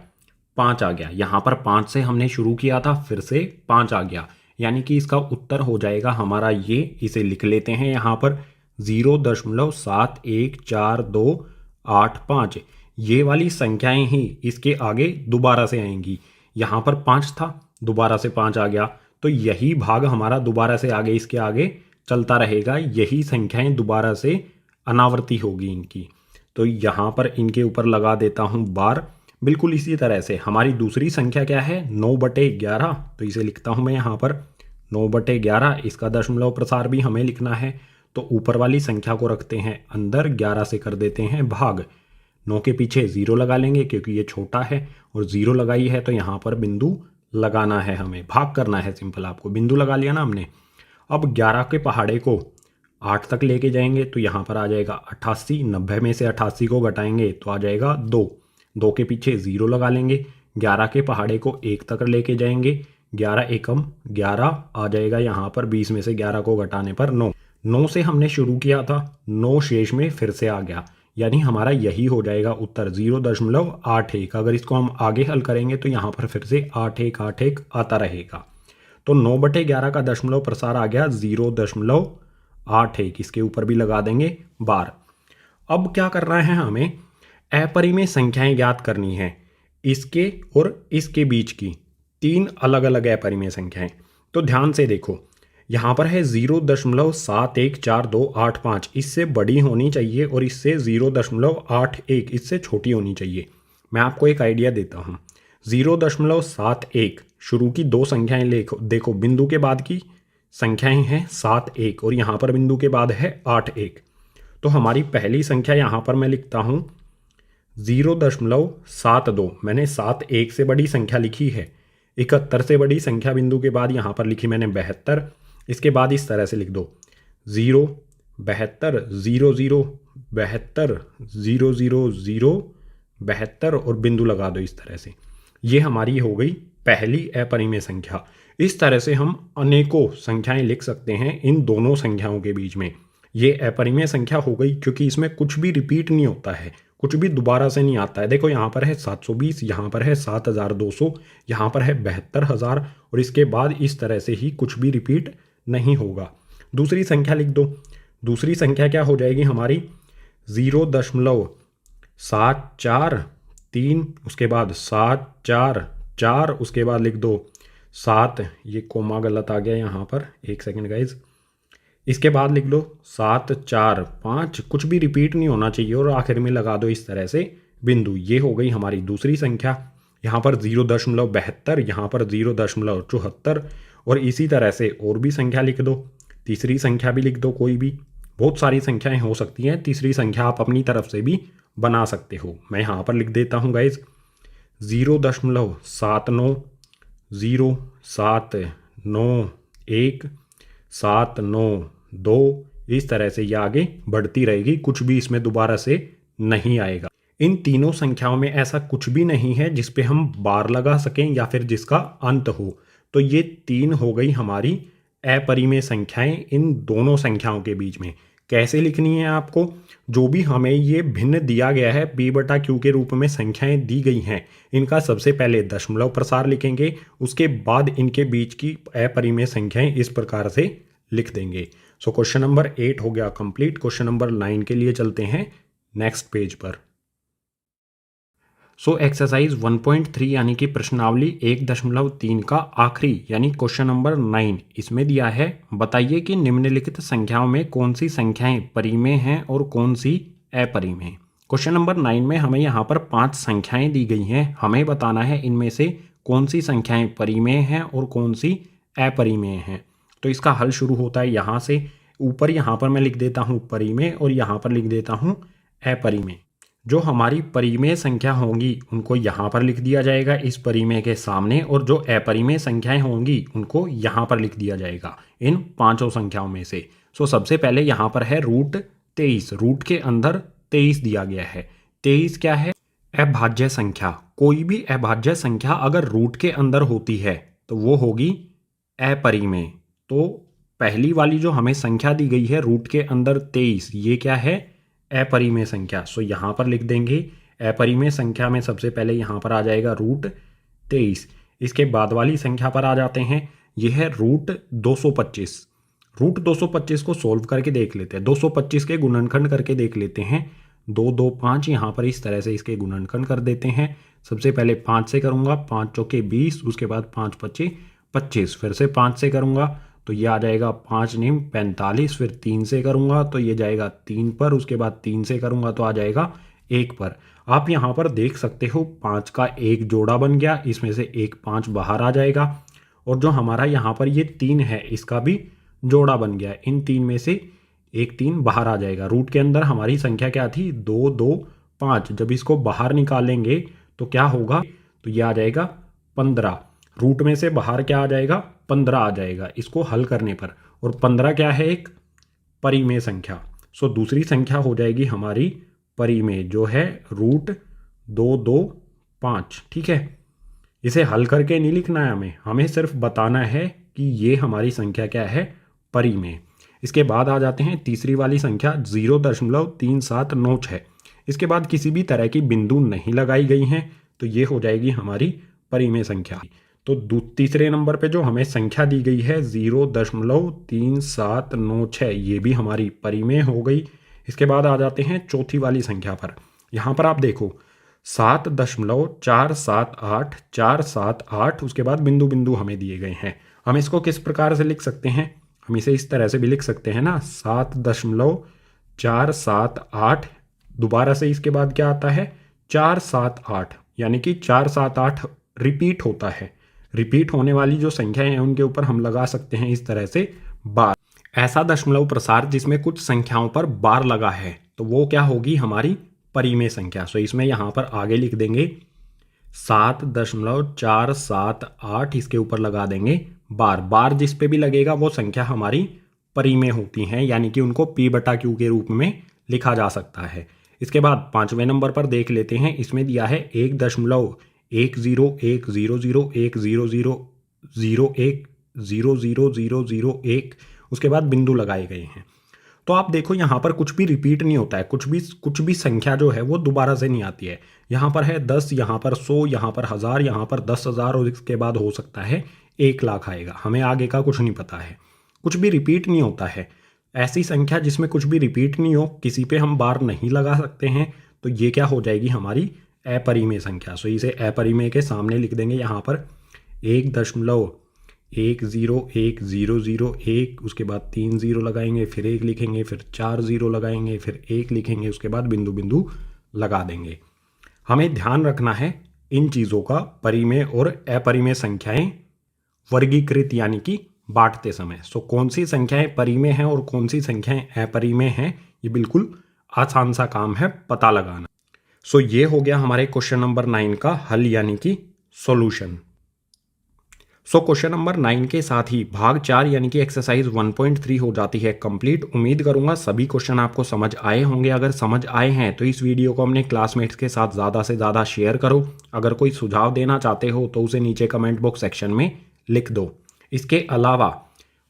5 आ गया। यहाँ पर 5 से हमने शुरू किया था, फिर से 5 आ गया, यानी कि इसका उत्तर हो जाएगा हमारा ये। इसे लिख लेते हैं यहाँ पर 0.71428 ये वाली संख्याएं ही इसके आगे दोबारा से आएंगी। यहाँ पर 5 था, दोबारा से 5 आ गया, तो यही भाग हमारा दोबारा से आगे इसके आगे चलता रहेगा। यही संख्याएं दोबारा से अनावर्ती होगी इनकी। तो यहाँ पर इनके ऊपर लगा देता हूँ बार। बिल्कुल इसी तरह से हमारी दूसरी संख्या क्या है? 9/11। तो इसे लिखता हूँ मैं यहाँ पर 9/11। इसका दशमलव प्रसार भी हमें लिखना है। तो ऊपर वाली संख्या को रखते हैं अंदर, 11 से कर देते हैं भाग। 9 के पीछे 0 लगा लेंगे क्योंकि ये छोटा है, और 0 लगाई है तो यहाँ पर बिंदु लगाना है हमें। भाग करना है सिंपल, आपको बिंदु लगा लिया ना हमने। अब 11 के पहाड़े को 8 तक लेके जाएंगे तो यहाँ पर आ जाएगा 88। 90 में से 88 को घटाएंगे तो आ जाएगा 2। 2 के पीछे 0 लगा लेंगे। 11 के पहाड़े को 1 तक लेके जाएंगे, 11 एकम 11 आ जाएगा यहाँ पर। 20 में से 11 को घटाने पर 9। 9 से हमने शुरू किया था, 9 शेष में फिर से आ गया, यानी हमारा यही हो जाएगा उत्तर 0.81। अगर इसको हम आगे हल करेंगे तो यहाँ पर फिर से 8181 आता रहेगा। तो 9/11 का दशमलव प्रसार आ गया 0.81। इसके ऊपर भी लगा देंगे बार। अब क्या करना है? हमें अपरिमेय संख्याएं ज्ञात करनी है, इसके और इसके बीच की 3 अलग अलग अपरिमेय संख्याएं। तो ध्यान से देखो, यहाँ पर है 0.714285। इससे बड़ी होनी चाहिए और इससे 0.81 इससे छोटी होनी चाहिए। मैं आपको एक आइडिया देता हूँ। 0.71 शुरू की 2 संख्याएं देखो, बिंदु के बाद की संख्याएं हैं 7 1 और यहाँ पर बिंदु के बाद है 8 1। तो हमारी पहली संख्या यहाँ पर मैं लिखता हूँ 0.72। मैंने 7 1 से बड़ी संख्या लिखी है। 71 से बड़ी संख्या बिंदु के बाद यहाँ पर लिखी मैंने 72। इसके बाद इस तरह से लिख दो 0 72 0 0 72 0 0 0 72 और बिंदु लगा दो इस तरह से। ये हमारी हो गई पहली अपरिमेय संख्या। इस तरह से हम अनेकों संख्याएं लिख सकते हैं इन दोनों संख्याओं के बीच में। ये अपरिमेय संख्या हो गई क्योंकि इसमें कुछ भी रिपीट नहीं होता है, कुछ भी दोबारा से नहीं आता है। देखो यहाँ पर है 720, यहाँ पर है 7200, यहाँ पर है 72,000 और इसके बाद इस तरह से ही कुछ भी रिपीट नहीं होगा। दूसरी संख्या लिख दो। दूसरी संख्या क्या हो जाएगी हमारी? 0.743, उसके बाद 744, उसके बाद लिख दो 7, ये कोमा गलत आ गया यहाँ पर, एक सेकंड गाइज। इसके बाद लिख लो 745, कुछ भी रिपीट नहीं होना चाहिए और आखिर में लगा दो इस तरह से बिंदु। ये हो गई हमारी दूसरी संख्या। यहाँ पर 0.72, यहाँ पर 0.74 और इसी तरह से और भी संख्या लिख दो। तीसरी संख्या भी लिख दो कोई भी, बहुत सारी संख्याएं हो सकती हैं, तीसरी संख्या आप अपनी तरफ से भी बना सकते हो। मैं यहाँ पर लिख देता हूँ गाइज 0.79 0.791 792, इस तरह से ये आगे बढ़ती रहेगी, कुछ भी इसमें दोबारा से नहीं आएगा। इन तीनों संख्याओं में ऐसा कुछ भी नहीं है जिस पे हम बार लगा सकें या फिर जिसका अंत हो। तो ये तीन हो गई हमारी अपरिमेय संख्याएं इन दोनों संख्याओं के बीच में। कैसे लिखनी है आपको? जो भी हमें ये भिन्न दिया गया है p/q के रूप में संख्याएं दी गई हैं, इनका सबसे पहले दशमलव प्रसार लिखेंगे, उसके बाद इनके बीच की अपरिमेय संख्याएं इस प्रकार से लिख देंगे। सो क्वेश्चन नंबर 8 हो गया कंप्लीट। क्वेश्चन नंबर 9 के लिए चलते हैं नेक्स्ट पेज पर। सो एक्सरसाइज 1.3 यानी कि प्रश्नावली 1.3 का आखिरी यानी क्वेश्चन नंबर 9 इसमें दिया है, बताइए कि निम्नलिखित संख्याओं में कौन सी संख्याएं परिमेय हैं और कौन सी अपरिमेय। क्वेश्चन नंबर 9 में हमें यहाँ पर 5 संख्याएं दी गई हैं, हमें बताना है इनमें से कौन सी संख्याएं परिमेय हैं और कौन सी अपरिमेय हैं। तो इसका हल शुरू होता है यहाँ से। ऊपर यहाँ पर मैं लिख देता हूँ परिमेय और यहाँ पर लिख देता हूँ अपरिमेय। जो हमारी परिमेय संख्या होंगी उनको यहाँ पर लिख दिया जाएगा इस परिमेय के सामने, और जो अपरिमेय संख्याएं होंगी उनको यहाँ पर लिख दिया जाएगा इन पांचों संख्याओं में से। सो सबसे पहले यहाँ पर है √23। रूट के अंदर 23 दिया गया है। 23 क्या है? अभाज्य संख्या। कोई भी अभाज्य संख्या अगर रूट के अंदर होती है तो वो होगी अपरिमेय। तो पहली वाली जो हमें संख्या दी गई है रूट के अंदर 23, ये क्या है? अपरिमेय संख्या। सो यहाँ पर लिख देंगे अपरिमेय संख्या में सबसे पहले यहाँ पर आ जाएगा √23। इसके बाद वाली संख्या पर आ जाते हैं, यह है √225। √225 को सोल्व करके देख लेते हैं। 225 के गुणनखंड करके देख लेते हैं। 2 2 5, यहाँ पर इस तरह से इसके गुणनखंड कर देते हैं। सबसे पहले 5 से करूँगा, 5 चौके 20, उसके बाद 5 पच्चे 25, फिर से 5 से करूँगा तो ये आ जाएगा 5 × 45, फिर 3 से करूँगा तो ये जाएगा 3 पर, उसके बाद 3 से करूँगा तो आ जाएगा 1 पर। आप यहाँ पर देख सकते हो 5 का एक जोड़ा बन गया, इसमें से एक 5 बाहर आ जाएगा, और जो हमारा यहाँ पर ये 3 है इसका भी जोड़ा बन गया। इन 3 में से एक 3 बाहर आ जाएगा। रूट के अंदर हमारी संख्या क्या थी? 2 2 5। जब इसको बाहर निकालेंगे तो क्या होगा? तो ये आ जाएगा 15। रूट में से बाहर क्या आ जाएगा? 15 आ जाएगा इसको हल करने पर। और 15 क्या है? एक परिमेय संख्या। सो दूसरी संख्या हो जाएगी हमारी परिमेय, जो है √225। ठीक है, इसे हल करके नहीं लिखना है हमें सिर्फ बताना है कि ये हमारी संख्या क्या है? परिमेय। इसके बाद आ जाते हैं तीसरी वाली संख्या 0.3796। इसके बाद किसी भी तरह की बिंदु नहीं लगाई गई हैं, तो ये हो जाएगी हमारी परिमेय संख्या। तो तीसरे नंबर पे जो हमें संख्या दी गई है 0.3796, ये भी हमारी परिमेय हो गई। इसके बाद आ जाते हैं चौथी वाली संख्या पर। यहाँ पर आप देखो 7.478 उसके बाद बिंदु बिंदु हमें दिए गए हैं। हम इसको किस प्रकार से लिख सकते हैं? हम इसे इस तरह से भी लिख सकते हैं ना, 7.478, दोबारा से इसके बाद क्या आता है? 478, यानी कि 478 रिपीट होता है। रिपीट होने वाली जो संख्याएं हैं उनके ऊपर हम लगा सकते हैं इस तरह से बार। ऐसा दशमलव प्रसार जिसमें कुछ संख्याओं पर बार लगा है तो वो क्या होगी? हमारी परिमेय संख्या। सो इसमें यहाँ पर आगे लिख देंगे 7.478, इसके ऊपर लगा देंगे बार। बार जिस पे भी लगेगा वो संख्या हमारी परिमेय होती हैं, यानी कि उनको p/q के रूप में लिखा जा सकता है। इसके बाद पांचवें नंबर पर देख लेते हैं। इसमें दिया है 1.10101010101001, उसके बाद बिंदु लगाए गए हैं। तो आप देखो यहाँ पर कुछ भी रिपीट नहीं होता है, कुछ भी संख्या जो है वो दोबारा से नहीं आती है। यहाँ पर है 10, यहाँ पर 100, यहाँ पर 1000, यहाँ पर 10,000, और इसके बाद हो सकता है 1 लाख आएगा। हमें आगे का कुछ नहीं पता है, कुछ भी रिपीट नहीं होता है। ऐसी संख्या जिसमें कुछ भी रिपीट नहीं हो, किसी पे हम बार नहीं लगा सकते हैं, तो ये क्या हो जाएगी? हमारी अपरिमेय संख्या। सो इसे अपरिमेय के सामने लिख देंगे यहाँ पर 1.10101, उसके बाद 3 0 लगाएंगे, फिर 1 लिखेंगे, फिर 4 0 लगाएंगे, फिर 1 लिखेंगे, उसके बाद बिंदु बिंदु लगा देंगे। हमें ध्यान रखना है इन चीज़ों का, परिमेय और अपरिमेय संख्याएं वर्गीकृत यानी कि बांटते समय। सो कौन सी संख्याएं परिमेय हैं और कौन सी संख्याएं अपरिमेय हैं, ये बिल्कुल आसान सा काम है पता लगाना। सो ये हो गया हमारे क्वेश्चन नंबर 9 का हल यानी कि सॉल्यूशन। सो क्वेश्चन नंबर 9 के साथ ही भाग 4 यानी कि एक्सरसाइज 1.3 हो जाती है कंप्लीट। उम्मीद करूंगा सभी क्वेश्चन आपको समझ आए होंगे। अगर समझ आए हैं तो इस वीडियो को अपने क्लासमेट्स के साथ ज़्यादा से ज़्यादा शेयर करो। अगर कोई सुझाव देना चाहते हो तो उसे नीचे कमेंट बॉक्स सेक्शन में लिख दो। इसके अलावा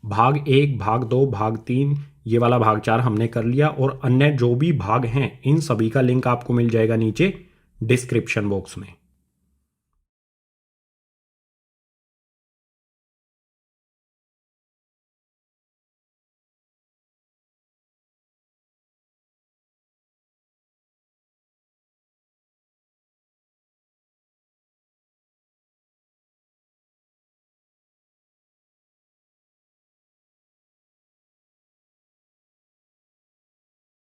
भाग 1, भाग 2, भाग 3, ये वाला भाग 4 हमने कर लिया और अन्य जो भी भाग हैं इन सभी का लिंक आपको मिल जाएगा नीचे डिस्क्रिप्शन बॉक्स में।